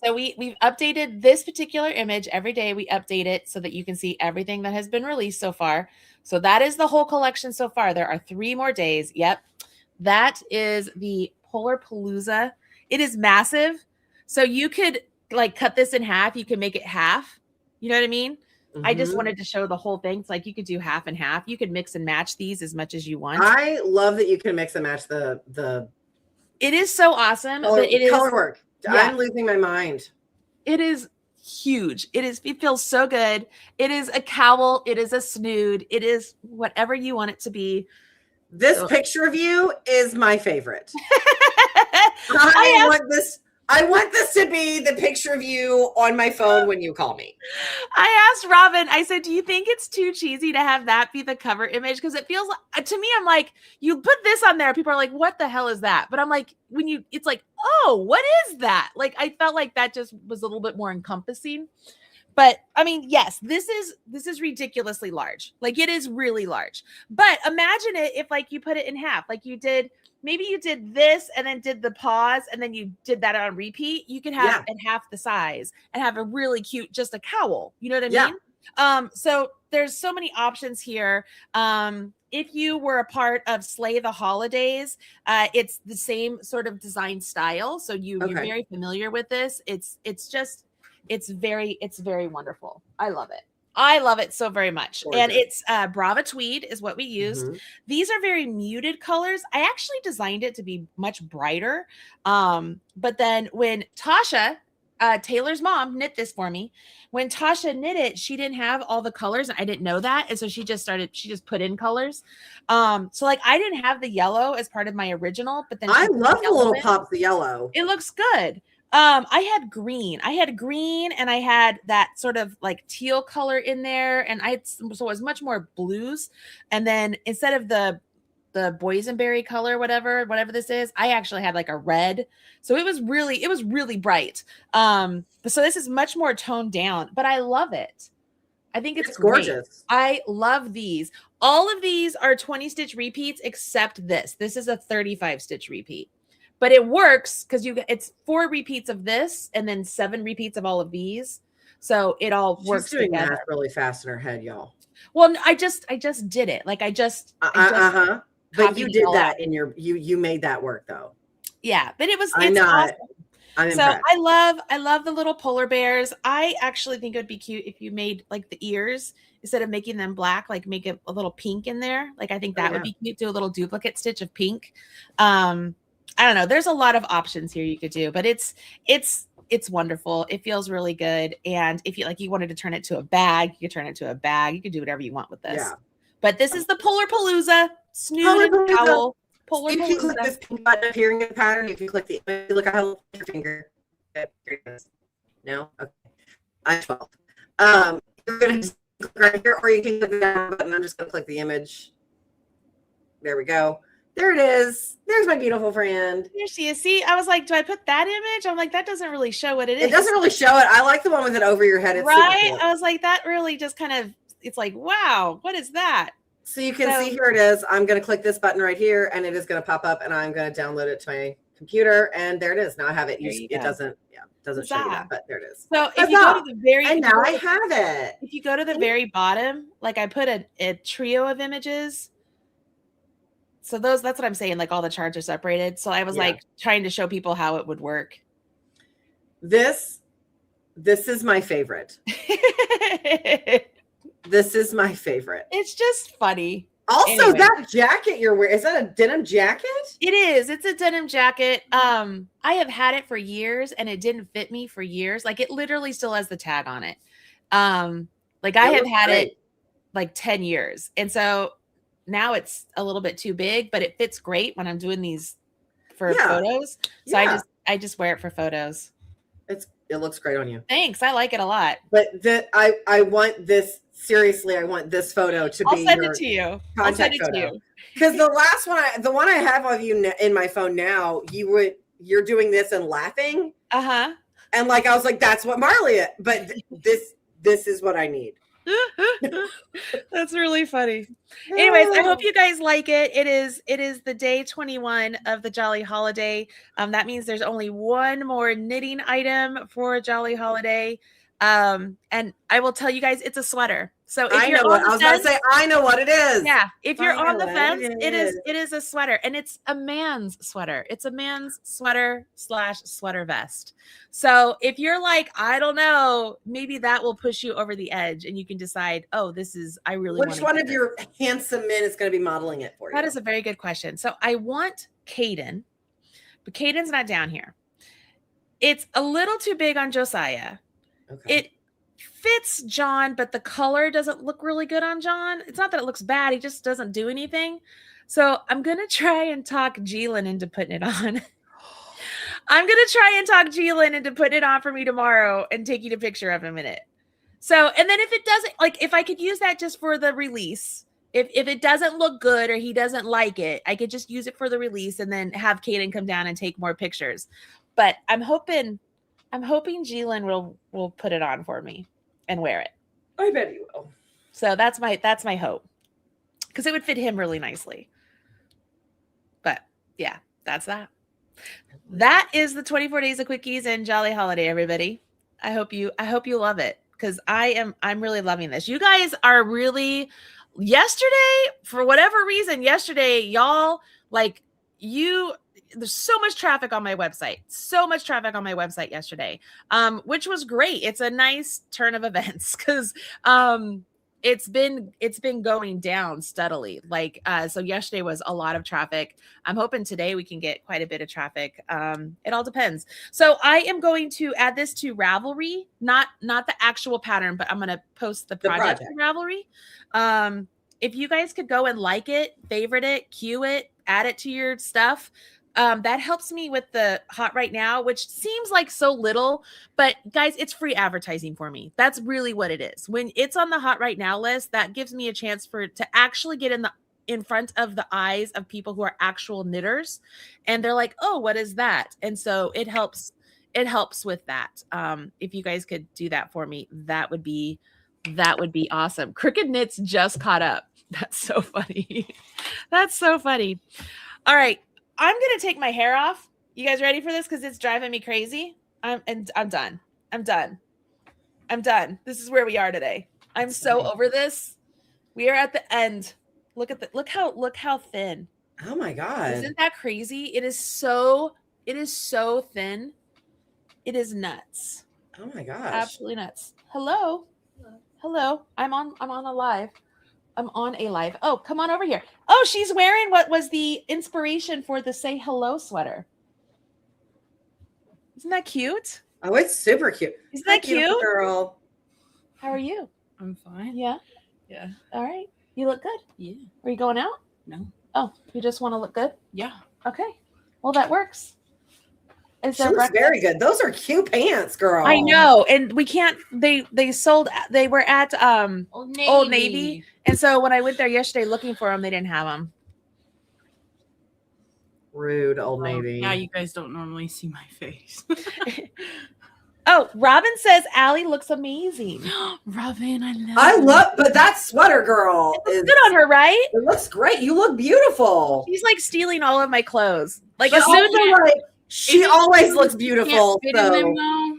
so we've updated this particular image every day. We update it so that you can see everything that has been released so far. So that is the whole collection so far. There are 3 more days. Yep. That is the Polar Palooza. It is massive. So you could like cut this in half. You can make it half. You know what I mean? I just wanted to show the whole thing. It's like you could do half and half. You could mix and match these as much as you want. I love that you can mix and match the It is so awesome. Color, But it is color work. Yeah. I'm losing my mind. It is huge. It feels so good. It is a cowl. It is a snood. It is whatever you want it to be. This So picture of you is my favorite. I want this to be the picture of you on my phone when you call me. I asked Robin, I said, do you think it's too cheesy to have that be the cover image? Because it feels like, to me, I'm like, you put this on there, people are like, what the hell is that? But I'm like, it's like, oh, what is that? Like, I felt like that just was a little bit more encompassing. But I mean, yes, this is ridiculously large. Like, it is really large. But imagine it if like you put it in half, like you did. Maybe you did this and then did the pause and then you did that on repeat. You can have it half the size and have a really cute, just a cowl. You know what I mean? So there's so many options here. If you were a part of Slay the Holidays, it's the same sort of design style. So you're very familiar with this. It's very wonderful. I love it. I love it so very much. Gorgeous. And it's Brava Tweed is what we used. Mm-hmm. These are very muted colors. I actually designed it to be much brighter. But then when Tasha, Taylor's mom, knit this for me, when Tasha knit it, she didn't have all the colors. And I didn't know that. And so she just put in colors. So like I didn't have the yellow as part of my original, but then I love the little pops of yellow. It looks good. I had green and I had that sort of like teal color in there. And so it was much more blues. And then instead of the boysenberry color, whatever this is, I actually had like a red. So it was really bright. So this is much more toned down, but I love it. I think it's gorgeous. I love these. All of these are 20 stitch repeats, except this. This is a 35 stitch repeat. But it works because it's 4 repeats of this and then 7 repeats of all of these. So it all works together. She's doing that really fast in her head, y'all. Well, I just did it. Like I just But you did that in you made that work though. Yeah, but it's awesome. I'm so impressed. I love the little polar bears. I actually think it would be cute if you made like the ears instead of making them black, like make it a little pink in there. Like I think that would be cute. Do a little duplicate stitch of pink. I don't know. There's a lot of options here you could do, but it's wonderful. It feels really good. And if you wanted to turn it to a bag, you could turn it to a bag. You could do whatever you want with this. Yeah. But this is the Polar Palooza snood and cowl. Polar Palooza. You can click this pink button up here in the pattern. You can click look at how your finger. No? Okay. I'm 12. You're going to click right here, or you can click the down button. I'm just going to click the image. There we go. There it is. There's my beautiful friend. Here she is. See, I was like, do I put that image? I'm like, that doesn't really show what it is. It doesn't really show it. I like the one with it over your head. It's right? Cool. I was like, that really just kind of, it's like, wow, what is that? So you can see here it is. I'm going to click this button right here and it is going to pop up and I'm going to download it to my computer. And there it is. Now I have it. It doesn't show you that, but there it is. So if you go to the very, and now I have it. If you go to the very bottom, like I put a trio of images. So that's what I'm saying. Like all the charts are separated. So I was like trying to show people how it would work. This is my favorite. This is my favorite. It's just funny. Also, that jacket you're wearing, is that a denim jacket? It is. It's a denim jacket. I have had it for years and it didn't fit me for years. Like it literally still has the tag on it. Like I have had it like 10 years. And so now it's a little bit too big, but it fits great when I'm doing these for photos. So I just wear it for photos. It looks great on you. Thanks. I like it a lot. But I want this, seriously, I want this photo to I'll be send it to you. I'll send it to you. Because the last one, the one I have of you in my phone now, you're doing this and laughing. Uh-huh. And like, I was like, that's what Marley is. But this is what I need. That's really funny. Anyways, I hope you guys like it. It is the day 21 of the Jolly Holiday. That means there's only one more knitting item for Jolly Holiday. And I will tell you guys, it's a sweater. So if I know what it is. Yeah. If you're on the fence, it is a sweater, and it's a man's sweater. It's a man's sweater / sweater vest. So if you're like, I don't know, maybe that will push you over the edge and you can decide, I really want. Which one of your handsome men is going to be modeling it for you? That is a very good question. So I want Caden, but Caden's not down here. It's a little too big on Josiah. Okay. It fits John, but the color doesn't look really good on John. It's not that it looks bad. He just doesn't do anything. So I'm going to try and talk Jeelan into putting it on. I'm going to try and talk Jeelan into putting it on for me tomorrow and taking a picture of him in it. So, and then if it doesn't, like, if I could use that just for the release, if it doesn't look good or he doesn't like it, I could just use it for the release and then have Caden come down and take more pictures. But I'm hoping Jeelan will put it on for me and wear it. I bet he will. So that's my hope, because it would fit him really nicely. But yeah, that's that. That is the 24 Days of Quickies and Jolly Holiday, everybody. I hope you love it, because I'm really loving this. You guys are really, yesterday, for whatever reason, yesterday, y'all, like, there's so much traffic on my website. So much traffic on my website yesterday. Which was great. It's a nice turn of events, because it's been going down steadily. Like, so yesterday was a lot of traffic. I'm hoping today we can get quite a bit of traffic. It all depends. So I am going to add this to Ravelry, not the actual pattern, but I'm going to post the project to Ravelry. If you guys could go and like it, favorite it, queue it, add it to your stuff. That helps me with the Hot Right Now, which seems like so little, but guys, it's free advertising for me. That's really what it is. When it's on the Hot Right Now list, that gives me a chance to actually get in front of the eyes of people who are actual knitters, and they're like, oh, what is that? And so it helps with that. If you guys could do that for me, that would be awesome. Crooked Knits just caught up. That's so funny. That's so funny. All right. I'm going to take my hair off. You guys ready for this? Because it's driving me crazy. I'm done. I'm done. This is where we are today. I'm so over this. We are at the end. Look how thin. Oh my God. Isn't that crazy? It is so thin. It is nuts. Oh my gosh. Absolutely nuts. Hello. I'm on a live. I'm on a live. Oh, come on over here. Oh, she's wearing what was the inspiration for the Say Hello sweater. Isn't that cute? Oh, it's super cute. Isn't that cute? Girl. How are you? I'm fine. Yeah. Yeah. All right. You look good. Yeah. Are you going out? No. Oh, you just want to look good? Yeah. Okay. Well, that works. She looks very good. Those are cute pants, girl. I know. And we can't, they were at Old Navy. And so when I went there yesterday looking for them, they didn't have them. Rude, Old Navy. Yeah, you guys don't normally see my face. Oh, Robin says Allie looks amazing. Robin, I love, but that sweater, girl, is good on her, right? It looks great. You look beautiful. She's like stealing all of my clothes. Like, but as soon as she always looks beautiful. Fit in them, though?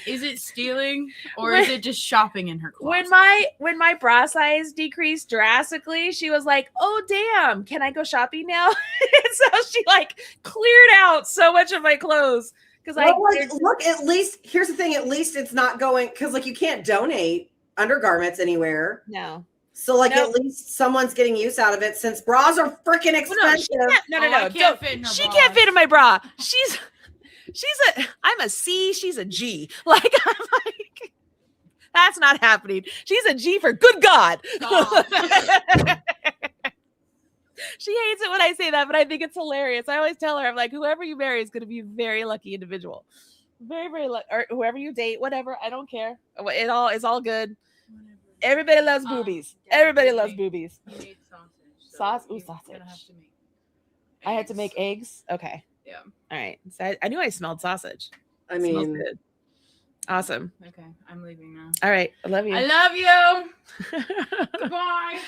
Is it stealing, or is it just shopping in her closet? When my bra size decreased drastically, she was like, "Oh damn, can I go shopping now?" And so she like cleared out so much of my clothes because look. At least here's the thing. At least it's not going because like you can't donate undergarments anywhere. No. So like at least someone's getting use out of it since bras are freaking expensive. No. She can't fit in my bra. I'm a C, she's a G. Like, I'm like, that's not happening. She's a G for good God. She hates it when I say that, but I think it's hilarious. I always tell her, I'm like, whoever you marry is going to be a very lucky individual. Very, very lucky. Or whoever you date, whatever. I don't care. It's all good. Everybody loves boobies. Everybody loves boobies. You made sausage. Sausage. Gonna have to make I had to make eggs. Okay. Yeah. All right. So I knew I smelled sausage. I mean, good. Awesome. Okay, I'm leaving now. All right. I love you. I love you. Goodbye.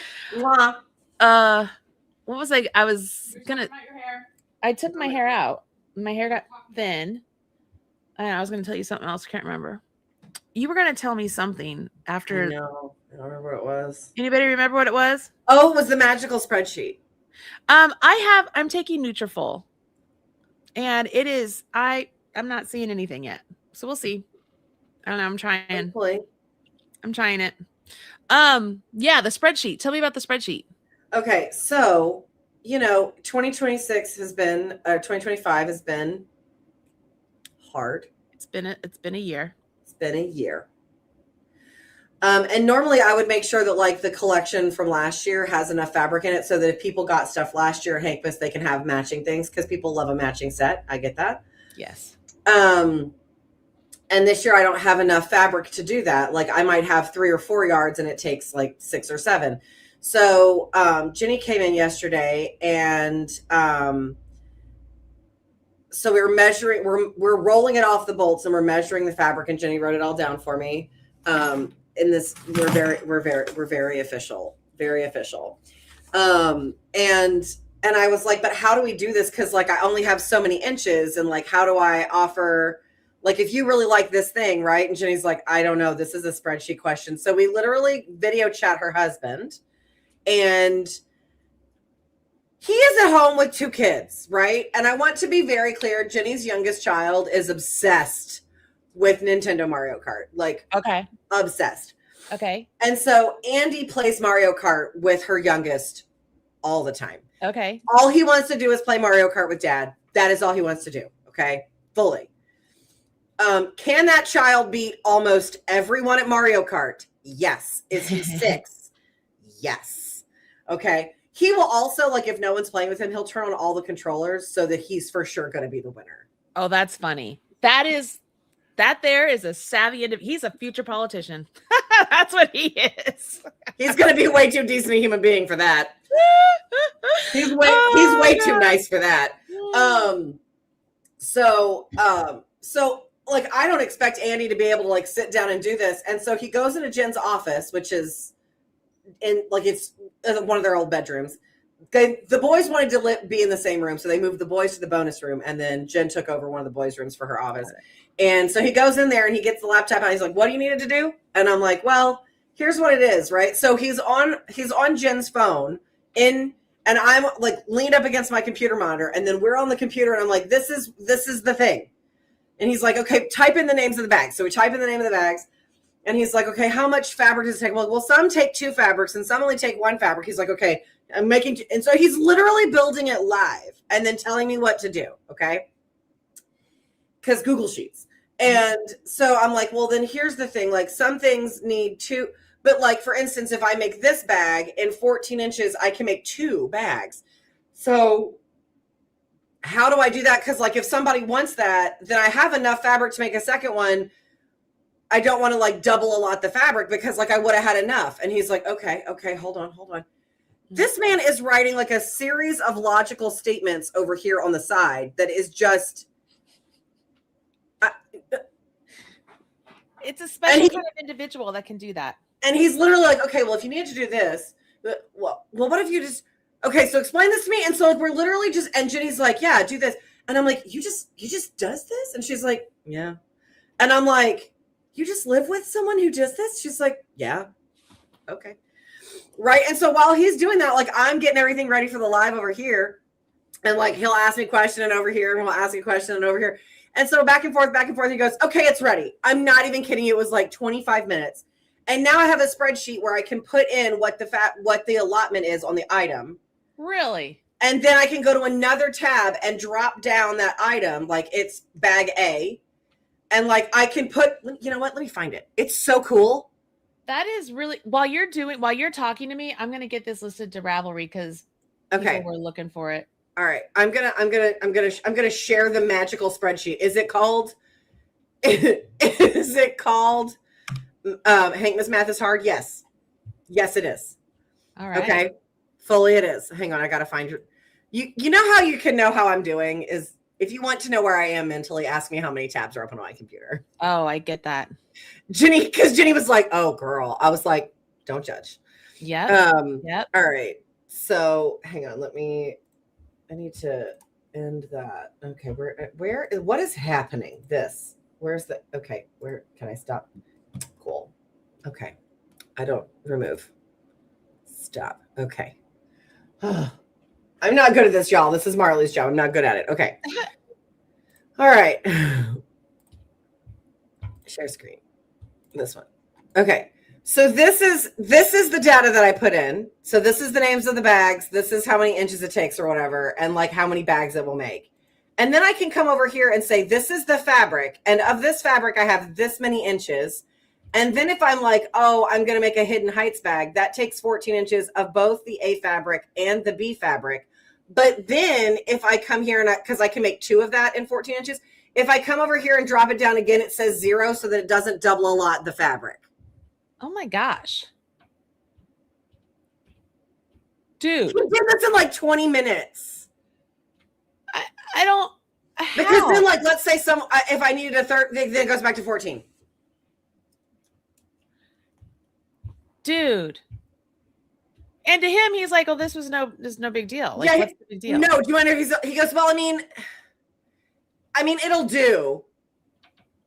What was I was gonna. Your hair. I took my hair out. My hair got thin. And I was gonna tell you something else. I can't remember. You were gonna tell me something after. No, I don't remember what it was. Anybody remember what it was? Oh, it was the magical spreadsheet. I'm taking Nutrafol. And it is, I'm not seeing anything yet. So we'll see. I don't know. I'm trying. Hopefully. I'm trying it. Yeah, the spreadsheet. Tell me about the spreadsheet. Okay, so 2026 has been, 2025 has been hard. It's been a year. It's been a year. And normally I would make sure that like the collection from last year has enough fabric in it so that if people got stuff last year at Hankmas, they can have matching things because people love a matching set. I get that. Yes. And this year I don't have enough fabric to do that. Like I might have 3 or 4 yards and it takes like 6 or 7. So Jenny came in yesterday and so we were measuring, we're rolling it off the bolts and we're measuring the fabric, and Jenny wrote it all down for me. In this, we're very official, very official. And I was like, but how do we do this? Cause like, I only have so many inches, and like, how do I offer, like, if you really like this thing, right? And Jenny's like, I don't know. This is a spreadsheet question. So we literally video chat her husband, and he is at home with 2 kids, right? And I want to be very clear. Jenny's youngest child is obsessed with Nintendo Mario Kart, like obsessed. Okay. And so Andy plays Mario Kart with her youngest all the time. Okay. All he wants to do is play Mario Kart with dad. That is all he wants to do. Okay. Fully. Can that child beat almost everyone at Mario Kart? Yes. Is he 6? Yes. Okay. He will also, like, if no one's playing with him, he'll turn on all the controllers so that he's for sure going to be the winner. Oh, that's funny. That there is a savvy he's a future politician. That's what he is. He's going to be way too decent a human being for that. He's way too nice for that. So like, I don't expect Andy to be able to like sit down and do this. And so he goes into Jen's office, which is in like, it's one of their old bedrooms. The boys wanted to be in the same room, so they moved the boys to the bonus room, and then Jen took over one of the boys' rooms for her office. And so he goes in there and he gets the laptop out. He's like, "What do you need it to do?" And I'm like, "Well, here's what it is, right?" So he's on Jen's phone and I'm like leaned up against my computer monitor, and then we're on the computer, and I'm like, "This is the thing." And he's like, "Okay, type in the names of the bags." So we type in the name of the bags. And he's like, "Okay, how much fabric does it take?" Well, some take 2 fabrics and some only take 1 fabric. He's like, "Okay, I'm making," and so he's literally building it live and then telling me what to do. Okay. Because Google Sheets. And so I'm like, well, then here's the thing. Like, some things need 2, but like, for instance, if I make this bag in 14 inches, I can make 2 bags. So how do I do that? Because like, if somebody wants that, then I have enough fabric to make a second one. I don't want to like double a lot the fabric because like I would have had enough. And he's like, okay, hold on. This man is writing like a series of logical statements over here on the side that is just. It's a special kind of individual that can do that. And he's literally like, okay, well, if you need to do this, well, what if you just, okay, so explain this to me. And so like, we're literally just, and Jenny's like, yeah, do this. And I'm like, you just does this? And she's like, yeah. And I'm like, you just live with someone who does this? She's like, yeah. Okay. Right. And so while he's doing that, like, I'm getting everything ready for the live over here. And like, he'll ask me a question and over here, and we'll ask me a question and over here. And so back and forth, he goes, okay, it's ready. I'm not even kidding you. It was like 25 minutes. And now I have a spreadsheet where I can put in what the allotment is on the item. Really? And then I can go to another tab and drop down that item. Like, it's bag A. And like, I can put, you know what? Let me find it. It's so cool. That is really, while you're talking to me, I'm going to get this listed to Ravelry because people were looking for it. All right. I'm gonna share the magical spreadsheet. Is it called Hankmas Math is Hard? Yes. Yes, it is. All right. Okay. Fully it is. Hang on, I gotta find you know how you can know how I'm doing is if you want to know where I am mentally, ask me how many tabs are open on my computer. Oh, I get that. Jenny was like, oh girl. I was like, don't judge. Yeah. Yep. All right. So hang on, I need to end that. Okay, what is happening? Where can I stop? Cool. Okay. I don't remove. Stop. Okay. I'm not good at this, y'all. This is Marley's job. I'm not good at it. Okay. All right. Share screen. This one. Okay. So this is the data that I put in. So this is the names of the bags. This is how many inches it takes or whatever, and like how many bags it will make. And then I can come over here and say, this is the fabric. And of this fabric, I have this many inches. And then if I'm like, oh, I'm going to make a hidden heights bag, that takes 14 inches of both the A fabric and the B fabric. But then if I come here and because I can make 2 of that in 14 inches, if I come over here and drop it down again, it says 0 so that it doesn't double a lot the fabric. Oh my gosh. Dude. We did this in like 20 minutes. I don't. Because then, like, let's say if I needed a third, then it goes back to 14. Dude. And to him, he's like, "Oh, this is no big deal." Like, yeah, what's the big deal? No, do you wonder if he goes, well, I mean, it'll do.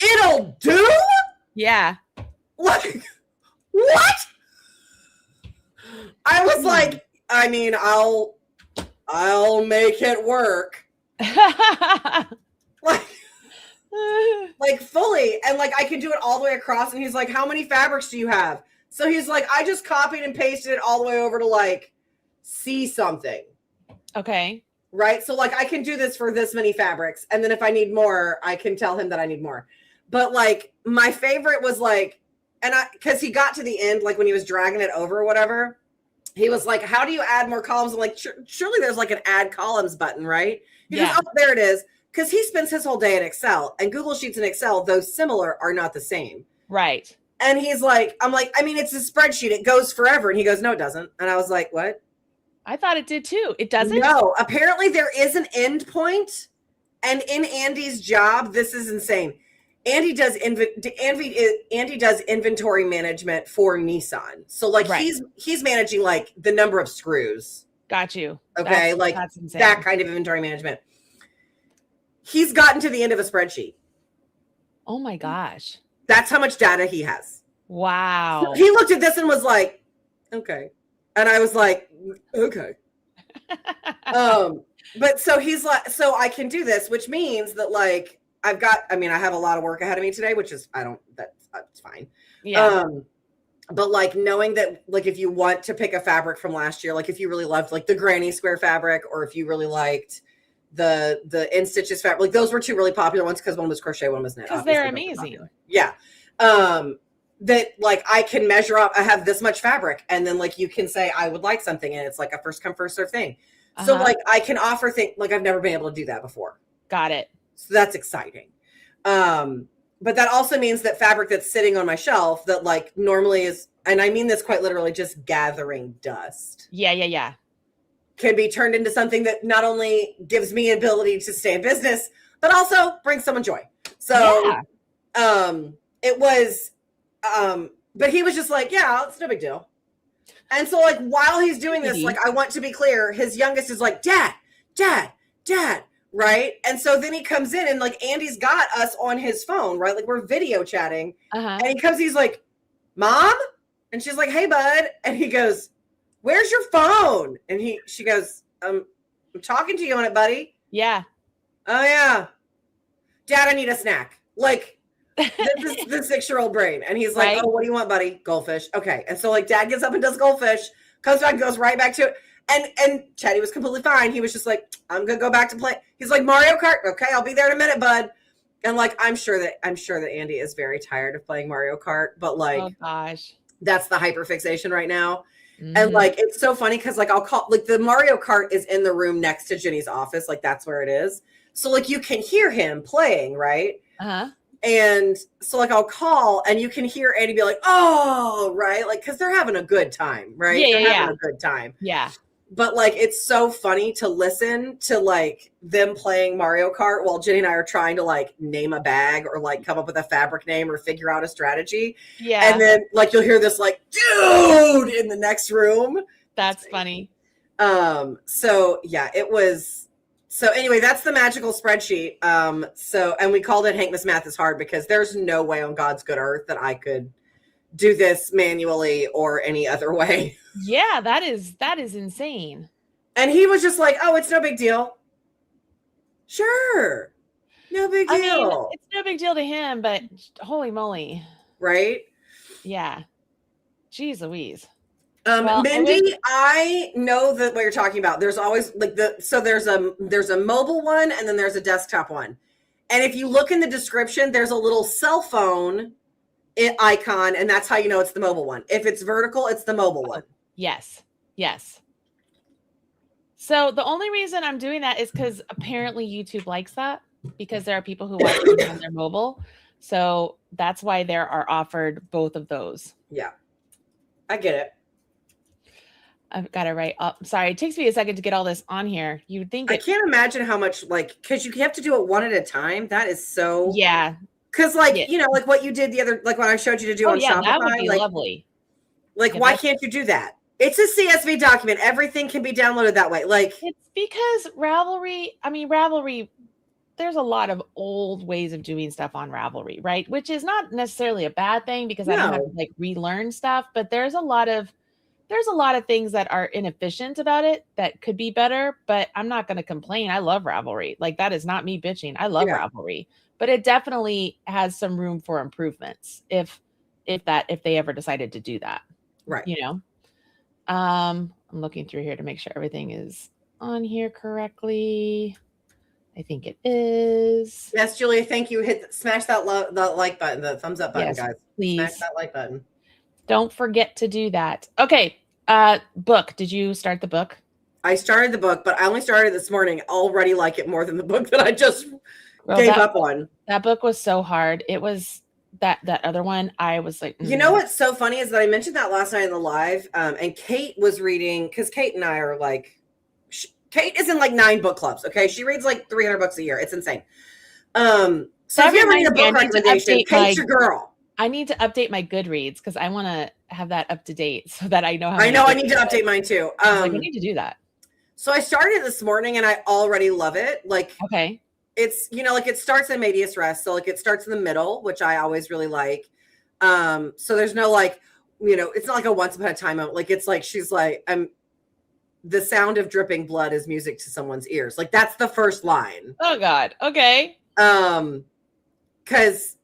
It'll do? Yeah. Like, what? I was like, I mean, I'll make it work. like fully, and like I can do it all the way across. And he's like, how many fabrics do you have? So he's like, I just copied and pasted it all the way over to like see something. Okay. Right. So like I can do this for this many fabrics, and then if I need more, I can tell him that I need more. But like my favorite was like, because he got to the end, like when he was dragging it over or whatever, he was like, how do you add more columns? I'm like, surely there's like an add columns button, right? He goes, oh, there it is. Because he spends his whole day in Excel, and Google Sheets and Excel, though similar, are not the same. Right. And he's like, I'm like, I mean, it's a spreadsheet. It goes forever. And he goes, no, it doesn't. And I was like, what? I thought it did too. It doesn't? No, apparently there is an end point. And in Andy's job, this is insane. Andy does inventory management for Nissan. So like he's managing like the number of screws. Got you. Okay, that's insane. That kind of inventory management. He's gotten to the end of a spreadsheet. Oh my gosh. That's how much data he has. Wow. So he looked at this and was like, okay. And I was like, okay. But so he's like, so I can do this, which means that like I have a lot of work ahead of me today, which is, that's fine. Yeah. But like knowing that, like, if you want to pick a fabric from last year, like if you really loved like the granny square fabric, or if you really liked the in stitches fabric, like those were 2 really popular ones because one was crochet, one was knit. Because they're amazing. Yeah. That like I can measure up, I have this much fabric, and then like you can say I would like something, and it's like a first come first serve thing. So like I can offer things like I've never been able to do that before. Got it. So that's exciting. But that also means that fabric that's sitting on my shelf that like normally is, and I mean this quite literally, just gathering dust. Yeah. Can be turned into something that not only gives me ability to stay in business, but also brings someone joy. So it was, but he was just like, yeah, it's no big deal. And so like, while he's doing this, like, I want to be clear, his youngest is like, dad. Right. And so then he comes in and like, Andy's got us on his phone, right? Like we're video chatting and he comes, he's like, Mom. And she's like, hey bud. And he goes, where's your phone? And she goes, I'm talking to you on it, buddy. Yeah. Oh yeah. Dad, I need a snack. Like the 6-year-old brain. And he's like, oh, what do you want, buddy? Goldfish. Okay. And so like dad gets up and does goldfish, comes back, goes right back to it. And Teddy was completely fine. He was just like, I'm going to go back to play. He's like, Mario Kart. Okay. I'll be there in a minute, bud. And like, I'm sure that Andy is very tired of playing Mario Kart, but like, oh gosh, that's the hyperfixation right now. And like, it's so funny because like I'll call, like the Mario Kart is in the room next to Jenny's office. Like that's where it is. So like you can hear him playing, right? And so like I'll call and you can hear Andy be like, oh, right. Like, cause they're having a good time, right? They're having a good time. Yeah. But like, it's so funny to listen to like them playing Mario Kart while Jenny and I are trying to like name a bag or like come up with a fabric name or figure out a strategy. Yeah. And then like, you'll hear this like, dude, in the next room. That's funny. So yeah, it was. So anyway, that's the magical spreadsheet. And we called it Hank Miss Math is Hard because there's no way on God's good earth that I could do this manually or any other way. Yeah, that is insane. And he was just like, oh, it's no big deal. Sure. No big deal. I mean, it's no big deal to him, but holy moly. Right? Yeah. Jeez Louise. Well, Mindy, I know that what you're talking about. There's always like there's a mobile one and then there's a desktop one. And if you look in the description, there's a little cell phone icon, and that's how you know it's the mobile one. If it's vertical, it's the mobile one. Yes. Yes. So the only reason I'm doing that is because apparently YouTube likes that, because there are people who watch them on their mobile. So that's why there are offered both of those. Yeah. I get it. I've got to write up. Sorry, it takes me a second to get all this on here. You would think I can't imagine how much, like, because you have to do it one at a time. That is so. Yeah. Because, like, you know, like what you did the other, like when I showed you to do on Shopify. That would be like, lovely. Like, why can't you do that? It's a CSV document. Everything can be downloaded that way. Like, it's because Ravelry, there's a lot of old ways of doing stuff on Ravelry, right? Which is not necessarily a bad thing, because I don't have to like relearn stuff, but there's a lot of things that are inefficient about it that could be better, but I'm not going to complain. I love Ravelry. Like, that is not me bitching. I love Ravelry, but it definitely has some room for improvements if they ever decided to do that. Right. You know, I'm looking through here to make sure everything is on here correctly. I think it is. Yes, Julia, thank you. Smash that like button, the thumbs up button, yes, guys. Please. Smash that like button. Don't forget to do that. Okay. Book. Did you start the book? I started the book, but I only started this morning. Already like it more than the book that I just gave up on. That book was so hard. It was that other one. I was like, You know what's so funny is that I mentioned that last night in the live, and Kate was reading, because Kate and I are like, Kate is in like 9 book clubs. Okay, she reads like 300 books a year. It's insane. So if you ever need a book recommendation, Kate's your girl. I need to update my Goodreads because I want to have that up to date so that I know how. I need to update mine too. I need to do that. So I started this morning and I already love it. Like, okay, it's, you know, like it starts in Medias Res, so like it starts in the middle, which I always really like. So there's no like, you know, it's not like a once upon a time moment. Like, it's like she's like, the sound of dripping blood is music to someone's ears. Like, that's the first line. Oh God. Okay. Because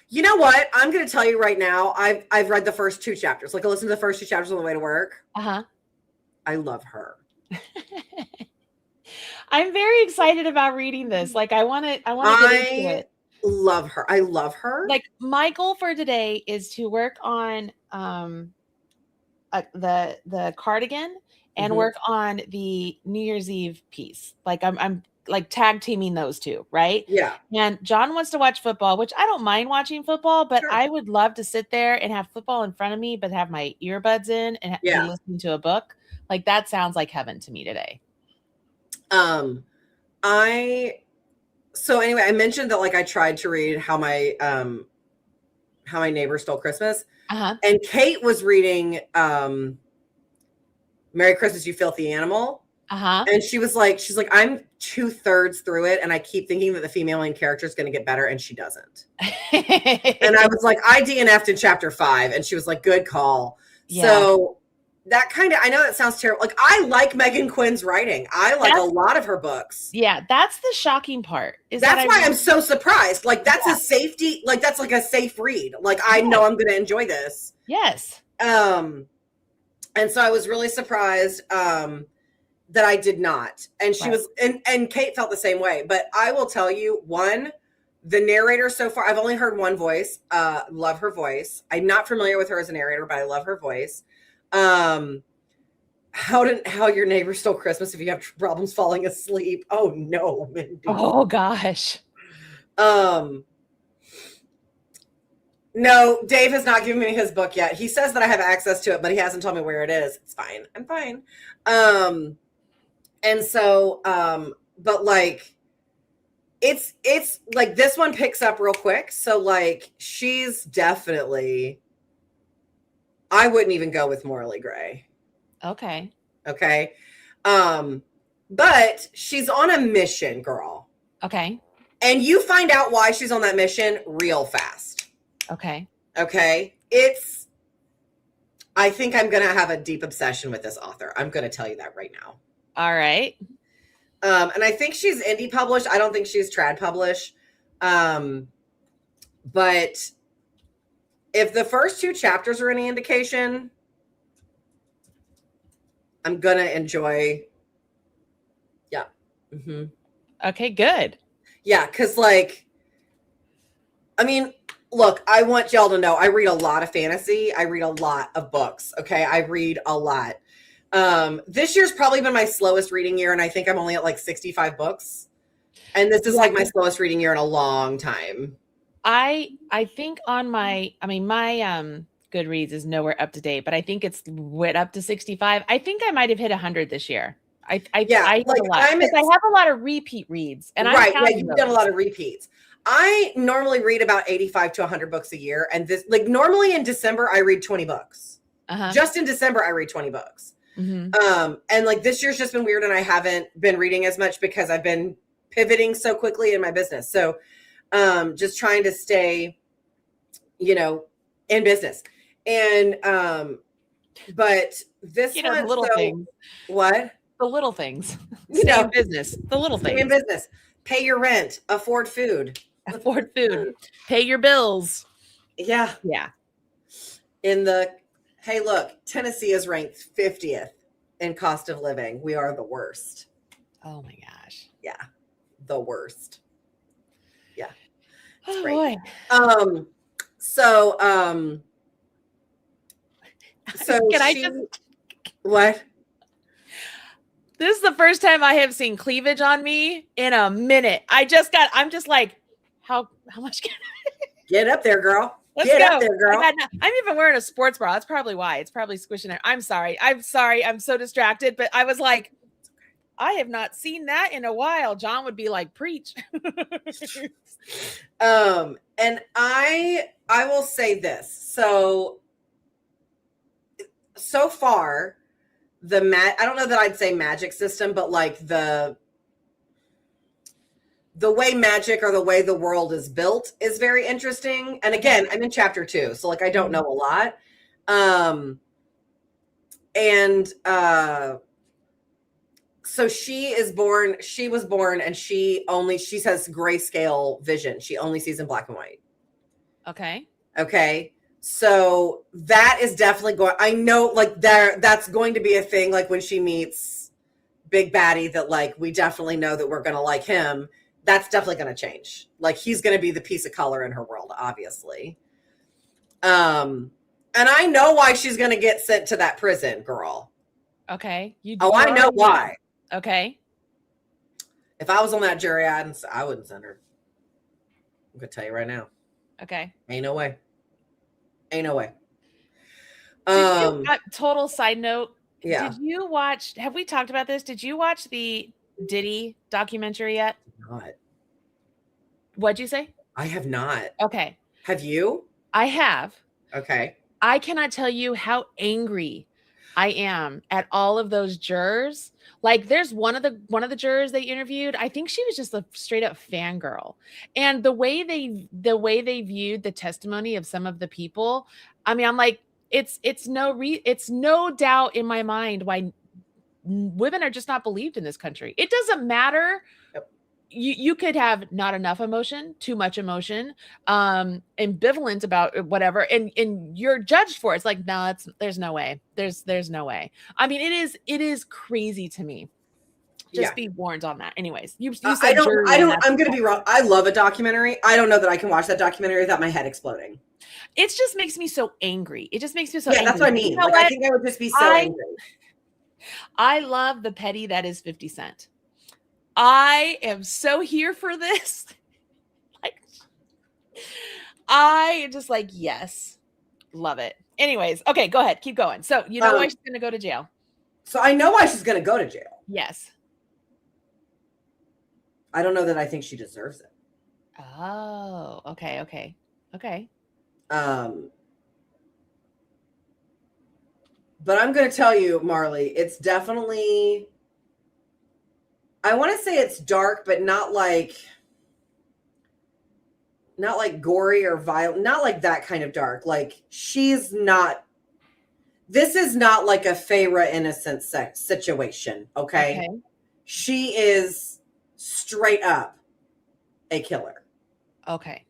you know what? I'm going to tell you right now. I've read the first 2 chapters. Like, I listened to the first 2 chapters on the way to work. Uh-huh. I love her. I'm very excited about reading this. Like, I want to get into it. Love her. I love her. Like, my goal for today is to work on the cardigan and work on the New Year's Eve piece. Like, I'm like tag teaming those 2, right? Yeah. And John wants to watch football, which I don't mind watching football, but I would love to sit there and have football in front of me, but have my earbuds in and be listening to a book. Like, that sounds like heaven to me today. So anyway, I mentioned that like I tried to read How My Neighbor Stole Christmas. And Kate was reading Merry Christmas, You Filthy Animal. And she's like, I'm 2/3 through it, and I keep thinking that the female main character is going to get better, and she doesn't. And I was like, I DNF'd in chapter 5, and she was like, good call. Yeah. So that kind of, I know that sounds terrible. Like, I like Megan Quinn's writing. I like a lot of her books. Yeah, that's the shocking part. That's why I'm so surprised. Like, that's a safety, like, that's like a safe read. Like, I know I'm going to enjoy this. Yes. And so I was really surprised that I did not. And she was, and Kate felt the same way. But I will tell you, the narrator so far, I've only heard one voice. Love her voice. I'm not familiar with her as a narrator, but I love her voice. How Your Neighbor Stole Christmas if you have problems falling asleep. Oh no, Mindy. Oh gosh. No, Dave has not given me his book yet. He says that I have access to it, but he hasn't told me where it is. It's fine. I'm fine. And so, but like, it's like this one picks up real quick. So like, she's definitely, I wouldn't even go with morally gray. Okay. Okay. But she's on a mission, girl. Okay. And you find out why she's on that mission real fast. Okay. Okay. I think I'm going to have a deep obsession with this author. I'm going to tell you that right now. All right. And I think she's indie published. I don't think she's trad published. But if the first 2 chapters are any indication, I'm gonna enjoy. Yeah. Mm-hmm. Okay, good. Yeah, because like, I mean, look, I want y'all to know I read a lot of fantasy. I read a lot of books. Okay, I read a lot. This year's probably been my slowest reading year, and I think I'm only at like 65 books. And this is like my slowest reading year in a long time. I think on my Goodreads is nowhere up to date, but I think it's went up to 65. I think I might have hit 100 this year. I hit a lot because I have a lot of repeat reads, and right, yeah, you've done a lot of repeats. I normally read about 85 to 100 books a year, and this, like, normally in December I read 20 books. Just in December I read 20 books. Mm-hmm. And like this year's just been weird, and I haven't been reading as much because I've been pivoting so quickly in my business. So just trying to stay, you know, in business. And but this one, the little things. What? The little things. Stay in business. The little things. Stay in business. Pay your rent. Afford food. Afford food. Pay your bills. Yeah. Yeah. Hey, look, Tennessee is ranked 50th in cost of living. We are the worst. Oh my gosh. Yeah. The worst. Yeah. Oh boy. So can I just what? This is the first time I have seen cleavage on me in a minute. I'm just like, how much can I get up there, girl? Let's get go. Up there, girl. I'm even wearing a sports bra. That's probably why. It's probably squishing it. I'm sorry. I'm so distracted, but I was like, I have not seen that in a while. John would be like, preach. And I will say this. So far, I don't know that I'd say magic system, but like the way magic or the way the world is built is very interesting. And again, I'm in chapter 2, so like I don't know a lot. So she was born and she has grayscale vision. She only sees in black and white. Okay. So that is definitely I know like that's going to be a thing. Like when she meets Big Baddie, that like, we definitely know that we're going to like him. That's definitely going to change. Like he's going to be the piece of color in her world, obviously. And I know why she's going to get sent to that prison, girl. Okay. I know why. Okay. If I was on that jury, I wouldn't send her. I'm going to tell you right now. Okay. Ain't no way. Total side note. Yeah. Have we talked about this? Did you watch the Diddy documentary yet? Not. What'd you say? I have not. Okay. Have you? I have. Okay. I cannot tell you how angry I am at all of those jurors. Like there's one of the jurors they interviewed. I think she was just a straight up fangirl. And the way they viewed the testimony of some of the people, I mean, I'm like, it's no doubt in my mind why women are just not believed in this country. It doesn't matter. Yep. You could have not enough emotion, too much emotion, ambivalent about whatever, and you're judged for it. It's like, no, there's no way. There's no way. I mean, it is crazy to me. Just be warned on that. Anyways, you said I'm gonna be wrong. I love a documentary. I don't know that I can watch that documentary without my head exploding. It just makes me so angry. It just makes me so angry. That's what I mean. You know, I think I would just be so angry. I love the petty that is 50 Cent. I am so here for this. Like, I am just like, yes, love it. Anyways, okay, go ahead. Keep going. So you know why she's going to go to jail? So I know why she's going to go to jail. Yes. I don't know that I think she deserves it. Oh, okay. But I'm going to tell you, Marley, it's definitely, I want to say it's dark, but not like gory or violent, not like that kind of dark. Like this is not like a Feyre innocent situation. Okay. She is straight up a killer. Okay.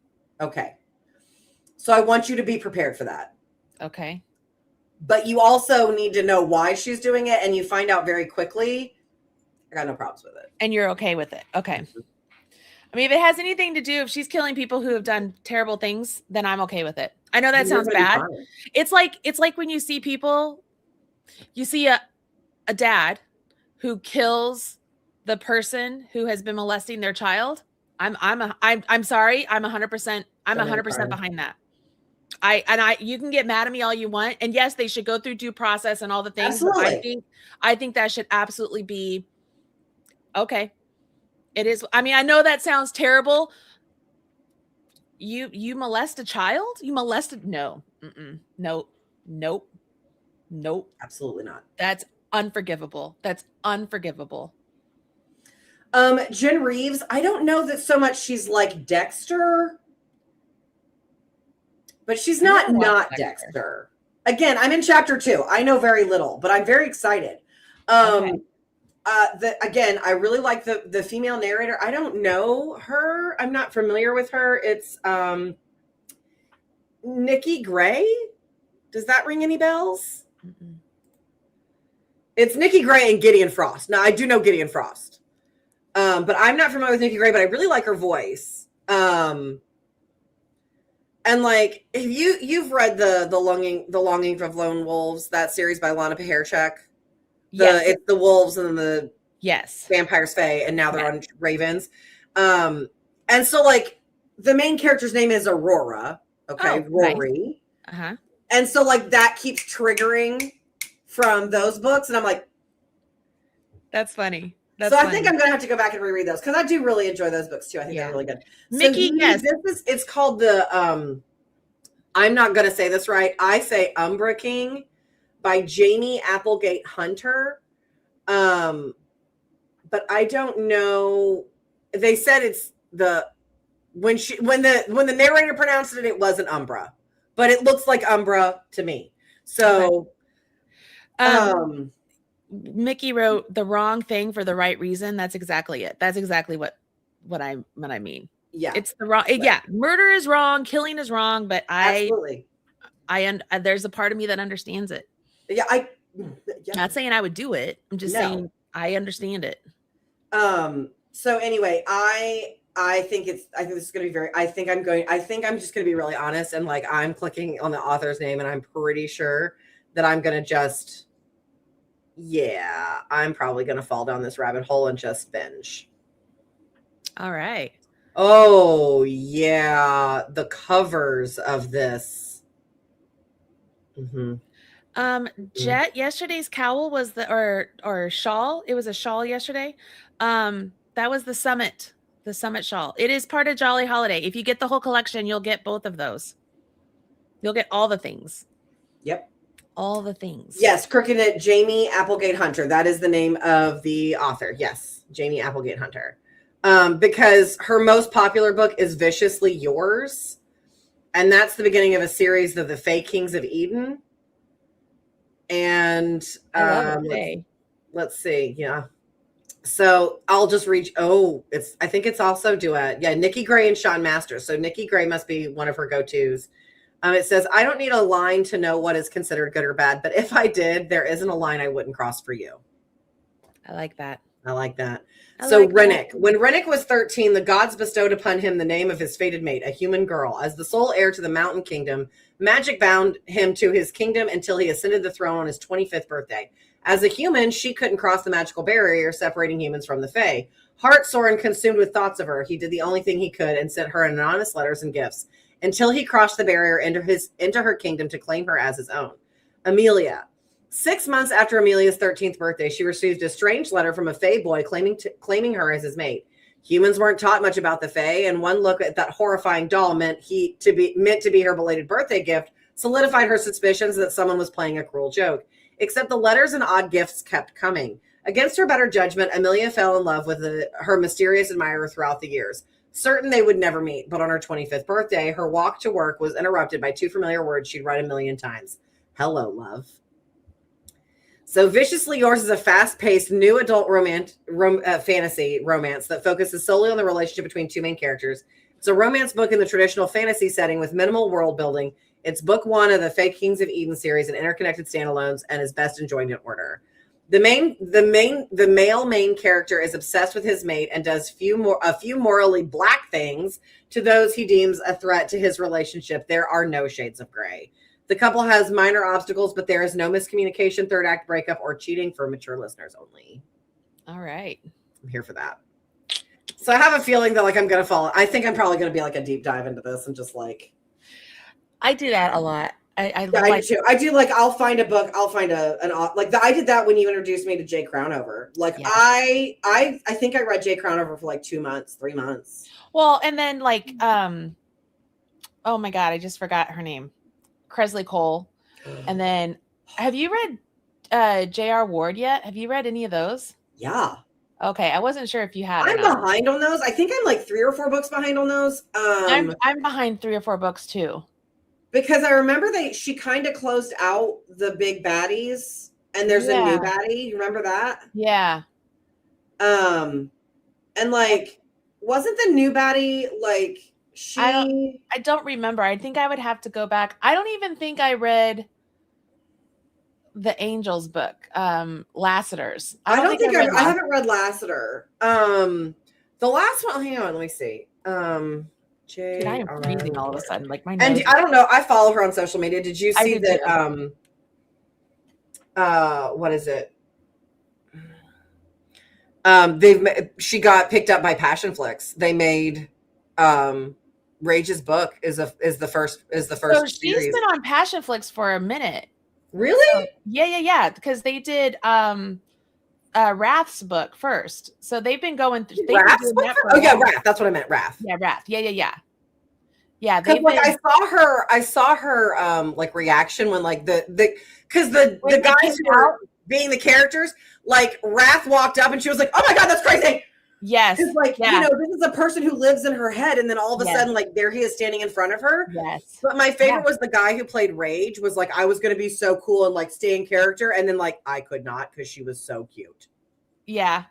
So I want you to be prepared for that. Okay. But you also need to know why she's doing it, and you find out very quickly. I got no problems with it. And you're okay with it. Okay. I mean, if it has anything to do, if she's killing people who have done terrible things, then I'm okay with it. I know that Then you're sounds gonna be bad. fine. It's like when you see people, you see a dad who kills the person who has been molesting their child. I'm sorry. I'm 100%. I'm 100% behind that. You can get mad at me all you want. And yes, they should go through due process and all the things. Absolutely. I think that should absolutely be okay. It is. I mean, I know that sounds terrible. You molest a child? You molested? No. Nope. Nope. Nope. Absolutely not. That's unforgivable. That's unforgivable. Jen Reeves, I don't know that so much she's like Dexter, but she's not Dexter. Again, I'm in chapter 2. I know very little, but I'm very excited. Okay. Again, I really like the female narrator. I don't know her. I'm not familiar with her. It's Nikki Gray. Does that ring any bells? Mm-mm. It's Nikki Gray and Gideon Frost. Now, I do know Gideon Frost. But I'm not familiar with Nikki Gray, but I really like her voice. And like, if you've read the Longing of Lone Wolves, that series by Lana Paherchuk. Yes. It's the wolves and the yes vampires, fae, and now they're on ravens. And so like the main character's name is Aurora. Okay, Rory. Nice. Uh-huh. And so like that keeps triggering from those books, and I'm like, that's funny. I think I'm gonna have to go back and reread those because I do really enjoy those books too. I think they're really good. Mickey, yes. It's called the I'm not gonna say this right. I say Umbra King by Jamie Applegate Hunter. But I don't know. They said it's when the narrator pronounced it, it wasn't Umbra, but it looks like Umbra to me. So, Mickey wrote the wrong thing for the right reason. That's exactly it. That's exactly what I mean. Yeah, it's the wrong. Right. Yeah, murder is wrong, killing is wrong, but absolutely. There's a part of me that understands it. Yeah, not saying I would do it. I'm just saying I understand it. So anyway, I think this is going to be I think I'm just going to be really honest, and like I'm clicking on the author's name, and I'm pretty sure that I'm going to just, I'm probably going to fall down this rabbit hole and just binge. All right. Oh yeah. The covers of this. Mm-hmm. Jet, yesterday's cowl was or shawl. It was a shawl yesterday. That was the summit shawl. It is part of Jolly Holiday. If you get the whole collection, you'll get both of those. You'll get all the things. Yep. All the things. Yes. Crooked Jamie Applegate Hunter. That is the name of the author. Yes. Jamie Applegate Hunter. Because her most popular book is Viciously Yours. And that's the beginning of a series of the Fae Kings of Eden. And let's see. Yeah. So I'll just reach. I think it's also duet. Yeah. Nikki Gray and Sean Masters. So Nikki Gray must be one of her go-tos. It says, I don't need a line to know what is considered good or bad, but if I did, there isn't a line I wouldn't cross for you. I like that. Rennick. When Rennick was 13, the gods bestowed upon him the name of his fated mate, a human girl. As the sole heir to the mountain kingdom, magic bound him to his kingdom until he ascended the throne on his 25th birthday. As a human, she couldn't cross the magical barrier separating humans from the Fae. Heart-sore and consumed with thoughts of her, he did the only thing he could and sent her anonymous letters and gifts until he crossed the barrier into her kingdom to claim her as his own. Amelia. 6 months after Amelia's 13th birthday, she received a strange letter from a Fae boy claiming her as his mate. Humans weren't taught much about the Fae, and one look at that horrifying doll meant to be her belated birthday gift solidified her suspicions that someone was playing a cruel joke. Except the letters and odd gifts kept coming. Against her better judgment, Amelia fell in love with her mysterious admirer throughout the years. Certain they would never meet, but on her 25th birthday, her walk to work was interrupted by 2 familiar words she'd read a million times. Hello, love. So Viciously Yours is a fast-paced new adult fantasy romance that focuses solely on the relationship between 2 main characters, It's a romance book in the traditional fantasy setting with minimal world building. It's book 1 of the Fake Kings of Eden series and interconnected standalones, and is best enjoyed in order. The male main character is obsessed with his mate and does a few morally black things to those he deems a threat to his relationship. There are no shades of gray. The couple has minor obstacles, but there is no miscommunication, third act breakup, or cheating for mature listeners only. All right. I'm here for that. So I have a feeling that like I'm going to fall. I think I'm probably going to be like a deep dive into this and just like. I do that a lot. I do too. I do like I'll find a book. I'll find I did that when you introduced me to Jay Crownover. Like yeah. I think I read Jay Crownover for like 2 months, 3 months. Well, and then like oh my God, I just forgot her name. Kresley Cole. And then have you read J.R. Ward yet? Have you read any of those? Yeah. Okay, I wasn't sure if you had. I'm behind on those. I think I'm like 3 or 4 books behind on those. I'm behind 3 or 4 books too. Because I remember she kind of closed out the big baddies, and there's a new baddie. You remember that? Yeah. And like, wasn't the new baddie like she? I don't remember. I think I would have to go back. I don't even think I read the Angels book, Lassiter's. I haven't read Lassiter. The last one. Hang on, let me see. Dude, I am breathing all of a sudden. Like my nose. And I don't know. I follow her on social media. Did you see that? What is it? She got picked up by Passionflix. They made Rage's book is the first. So she's been on Passionflix for a minute. Really? So, yeah. Because they did Wrath's book first, so they've been going through. Wrath. Wrath. That's what I meant. Wrath. Yeah, Wrath. Yeah. Because like I saw her like reaction when like the guys who were being the characters, like Wrath walked up and she was like, "Oh my God, that's crazy." Yes. It's like, you know, this is a person who lives in her head, and then all of a sudden, like there he is standing in front of her. Yes. But my favorite was the guy who played Rage was like, I was gonna be so cool and like stay in character, and then like I could not because she was so cute. Yeah.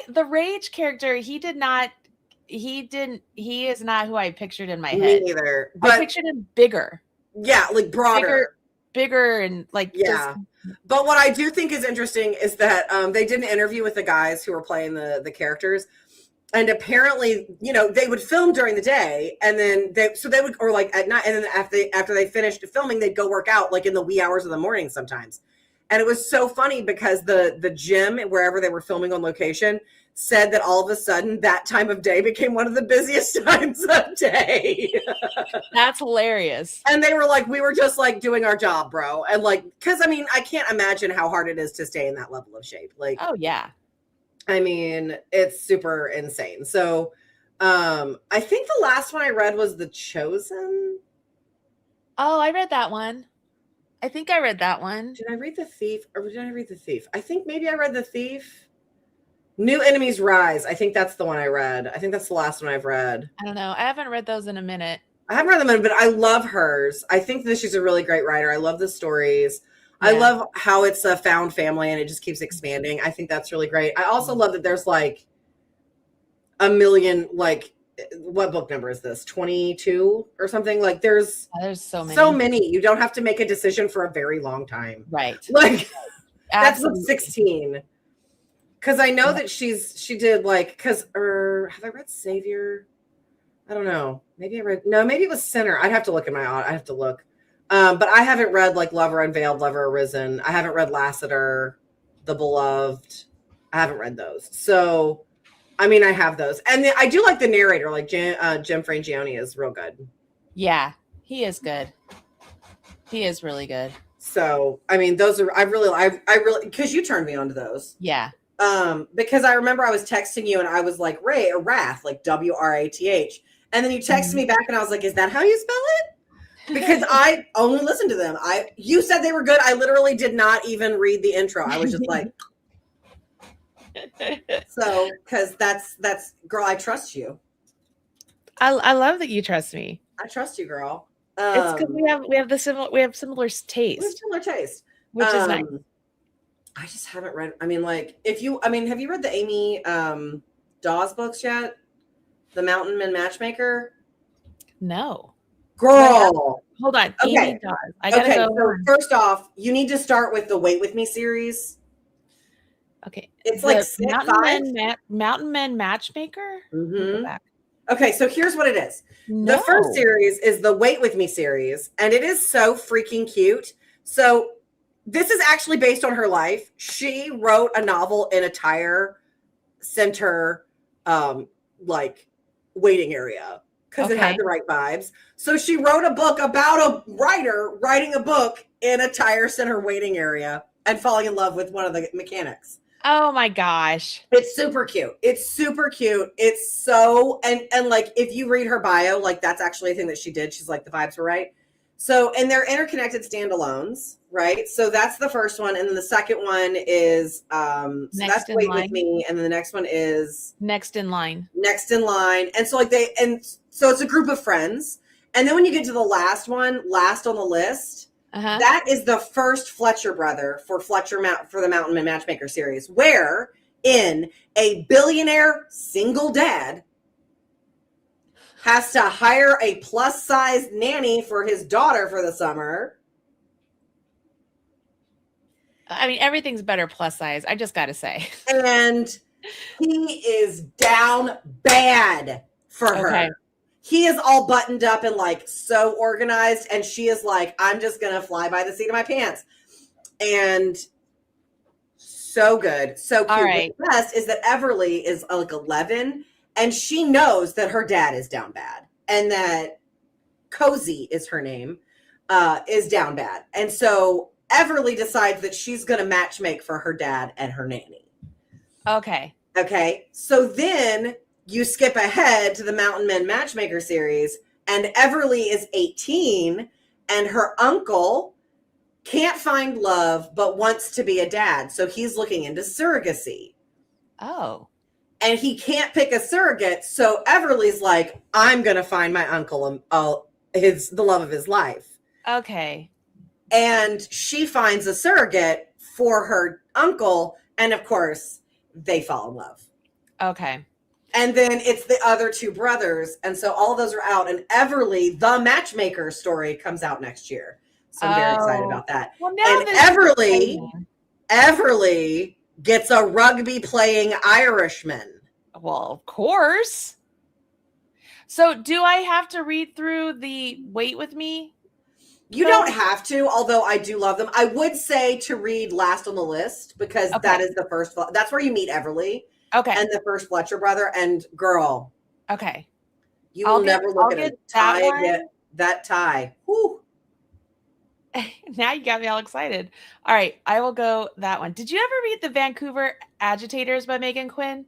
The Rage character, he is not who I pictured in my head. Me either. But I pictured him bigger. Yeah, like broader. Bigger and like But what I do think is interesting is that they did an interview with the guys who were playing the characters, and apparently, you know, they would film during the day, and then they would, or like at night, and then after they finished filming, they'd go work out like in the wee hours of the morning sometimes. And it was so funny because the gym wherever they were filming on location said that all of a sudden that time of day became one of the busiest times of day. That's hilarious. And they were like, we were just like doing our job, bro. And like, because I mean, I can't imagine how hard it is to stay in that level of shape. Like, oh yeah. I mean, it's super insane. So I think the last one I read was The Chosen. Oh, I read that one. I think I read that one. Did I read The Thief or did I read The Thief? I think maybe I read The Thief. New Enemies Rise. I think that's the one I read. I think that's the last one I've read. I don't know. I haven't read those in a minute. I haven't read them, but I love hers. I think that she's a really great writer. I love the stories. Yeah. I love how it's a found family and it just keeps expanding. I think that's really great. I also love that there's like a million, like, what book number is this? 22 or something? Like there's so many. So many. You don't have to make a decision for a very long time. Right. Like that's book 16. Because I know that she did like, have I read Savior? I don't know. Maybe it was Sinner. I'd have to look at I have to look. But I haven't read like Lover Unveiled, Lover Arisen. I haven't read Lassiter, The Beloved. I haven't read those. So, I mean, I have those. And I do like the narrator, like Jim Frangione is real good. Yeah, he is good. He is really good. So, I mean, those are, I really, because you turned me on to those. Yeah. Because I remember I was texting you and I was like, Wrath, like WRATH. And then you texted me back and I was like, is that how you spell it? Because I only listened to them. You said they were good. I literally did not even read the intro. I was just like, so, because that's girl, I trust you. I love that you trust me. I trust you, girl. It's because we have similar taste. We have similar taste. Which is nice. I just haven't read. I mean, like, have you read the Amy Dawes books yet? The Mountain Men Matchmaker? No. Girl. Hold on. Okay. Amy does. I gotta go. So first off, you need to start with the Wait With Me series. Okay. It's The like 5. Mountain Men Matchmaker? Mm-hmm. Go back. Okay, so here's what it is. No. The first series is the Wait With Me series, and it is so freaking cute. So this is actually based on her life. She wrote a novel in a tire center, like waiting area because it had the right vibes. So she wrote a book about a writer writing a book in a tire center waiting area and falling in love with one of the mechanics. Oh my gosh. It's super cute. It's super cute. It's so, and like, if you read her bio, like that's actually a thing that she did. She's like, the vibes were right. So, and they're interconnected standalones, right? So that's the first one. And then the second one is, so that's Wait With Me. And then the next one is Next in Line. Next in Line. And so like so it's a group of friends. And then when you get to the last one, last on the list, that is the first Fletcher brother for the Mountain Men Matchmaker series, where in a billionaire single dad has to hire a plus size nanny for his daughter for the summer. I mean, everything's better plus size. I just got to say. And he is down bad for her. He is all buttoned up and like so organized. And she is like, I'm just going to fly by the seat of my pants. And so good. So cute. Right. The best is that Everly is like 11 and she knows that her dad is down bad and that Cozy is her name, is down bad. And so Everly decides that she's going to matchmake for her dad and her nanny. Okay. So then you skip ahead to the Mountain Men Matchmaker series, and Everly is 18, and her uncle can't find love, but wants to be a dad. So he's looking into surrogacy. Oh. And he can't pick a surrogate. So Everly's like, I'm going to find my uncle the love of his life. Okay. And she finds a surrogate for her uncle. And of course, they fall in love. Okay. And then it's the other two brothers. And so all of those are out. And Everly, the matchmaker story, comes out next year. So I'm very excited about that. Well, and Everly gets a rugby playing Irishman. Well, of course. So do I have to read through the Wait With Me? You don't have to, although I do love them. I would say to read last on the list because that is the first. That's where you meet Everly. Okay. And the first Fletcher brother and girl. Okay. You will never look at a tie and get that tie. Whew. Now you got me all excited. All right. I will go that one. Did you ever read The Vancouver Agitators by Megan Quinn?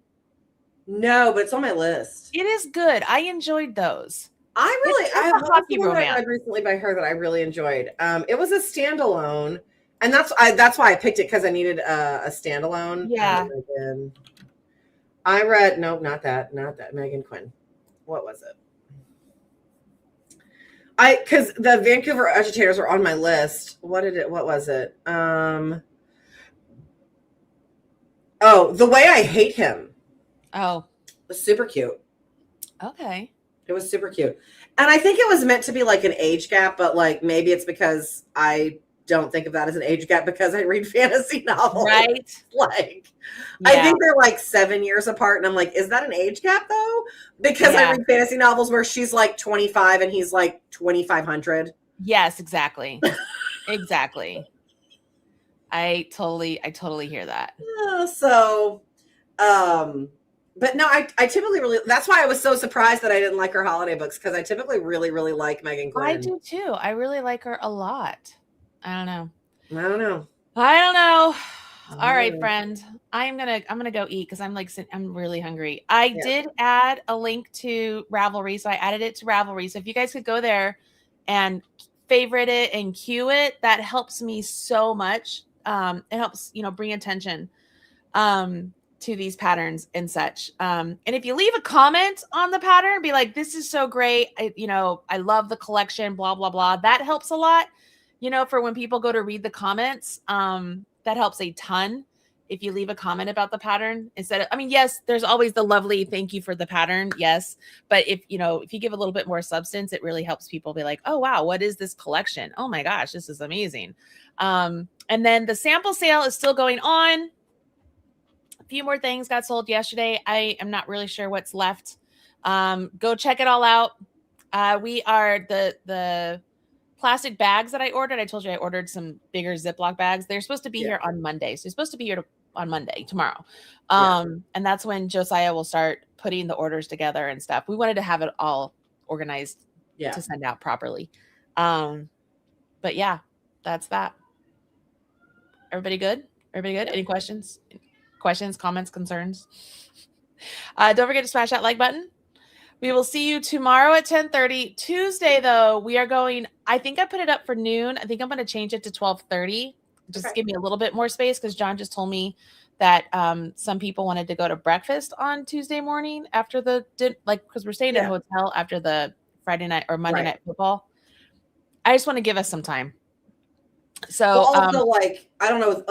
No, but it's on my list. It is good. I enjoyed those. I have hockey romance I read recently by her that I really enjoyed. It was a standalone, and that's why I picked it because I needed a standalone. Yeah. I read not that Megan Quinn. What was it? Because the Vancouver Agitators are on my list. What was it? The Way I Hate Him. Oh, it was super cute. Okay. It was super cute. And I think it was meant to be like an age gap, but like maybe it's because I don't think of that as an age gap because I read fantasy novels. Right. Like, yeah. I think they're like 7 years apart. And I'm like, is that an age gap though? Because I read fantasy novels where she's like 25 and he's like 2,500. Yes, exactly. Exactly. I totally hear that. But no, I typically really, that's why I was so surprised that I didn't like her holiday books because I typically really, really like Megan Quinn. I do too. I really like her a lot. I don't know. All right, friend. I'm gonna go eat because I'm really hungry. I did add a link to Ravelry, so I added it to Ravelry. So if you guys could go there and favorite it and queue it, that helps me so much. It helps bring attention to these patterns and such. And if you leave a comment on the pattern, be like, this is so great. I love the collection, blah, blah, blah. That helps a lot, for when people go to read the comments. That helps a ton. if you leave a comment about the pattern instead of, I mean, yes, there's always the lovely thank you for the pattern. Yes. But if you give a little bit more substance, it really helps people be like, oh, wow, what is this collection? Oh my gosh, this is amazing. And then the sample sale is still going on. A few more things got sold yesterday. I am not really sure what's left. Go check it all out. We are the plastic bags that I ordered. I told you I ordered some bigger Ziploc bags. They're supposed to be here on Monday. So they're supposed to be here on Monday, tomorrow. And that's when Josiah will start putting the orders together and stuff. We wanted to have it all organized to send out properly. But yeah, that's that. Everybody good? Everybody good? Any questions? Questions, comments, concerns? Don't forget to smash that like button. We will see you tomorrow at 10:30. Tuesday, though, we are going, I think I put it up for noon. I think I'm going to change it to 12:30. Just give me a little bit more space because John just told me that some people wanted to go to breakfast on Tuesday morning after because we're staying at a hotel after the Friday night or Monday night football. I just want to give us some time. So also, I don't know,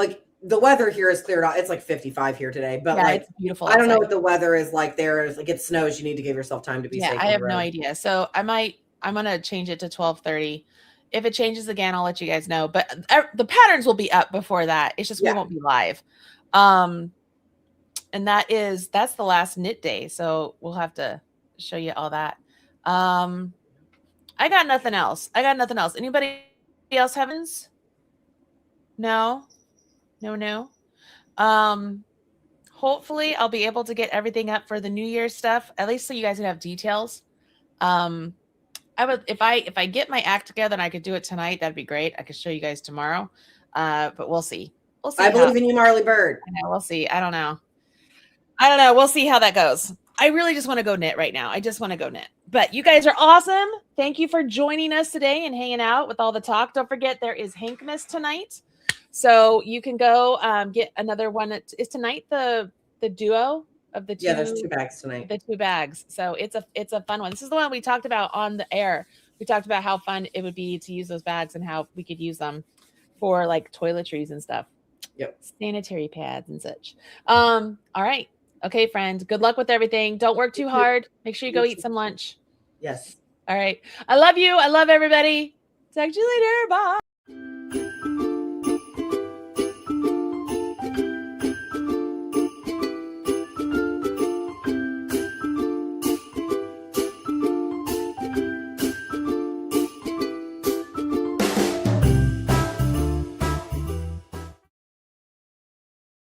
the weather here is cleared out. It's like 55 here today, but it's beautiful. I don't know what the weather is like there. Like it snows, you need to give yourself time to be safe. I have no idea. So I'm going to change it to 12:30. If it changes again, I'll let you guys know, but the patterns will be up before that. It's just, we won't be live. And that's the last knit day. So we'll have to show you all that. I got nothing else. Anybody else have? No. Hopefully I'll be able to get everything up for the New Year's stuff, at least so you guys can have details. I would, if I get my act together and I could do it tonight, that'd be great. I could show you guys tomorrow. But we'll see. I believe in you, Marley Bird. I know, we'll see. I don't know. We'll see how that goes. I really just want to go knit right now. I just want to go knit. But you guys are awesome. Thank you for joining us today and hanging out with all the talk. Don't forget there is Hankmas tonight. So you can go get another one. Is tonight the duo of the two? Yeah, there's 2 bags tonight. The 2 bags. So it's a fun one. This is the one we talked about on the air. We talked about how fun it would be to use those bags and how we could use them for like toiletries and stuff. Yep. Sanitary pads and such. All right. Okay, friend. Good luck with everything. Don't work too hard. Make sure you go eat some lunch. Yes. All right. I love you. I love everybody. Talk to you later. Bye.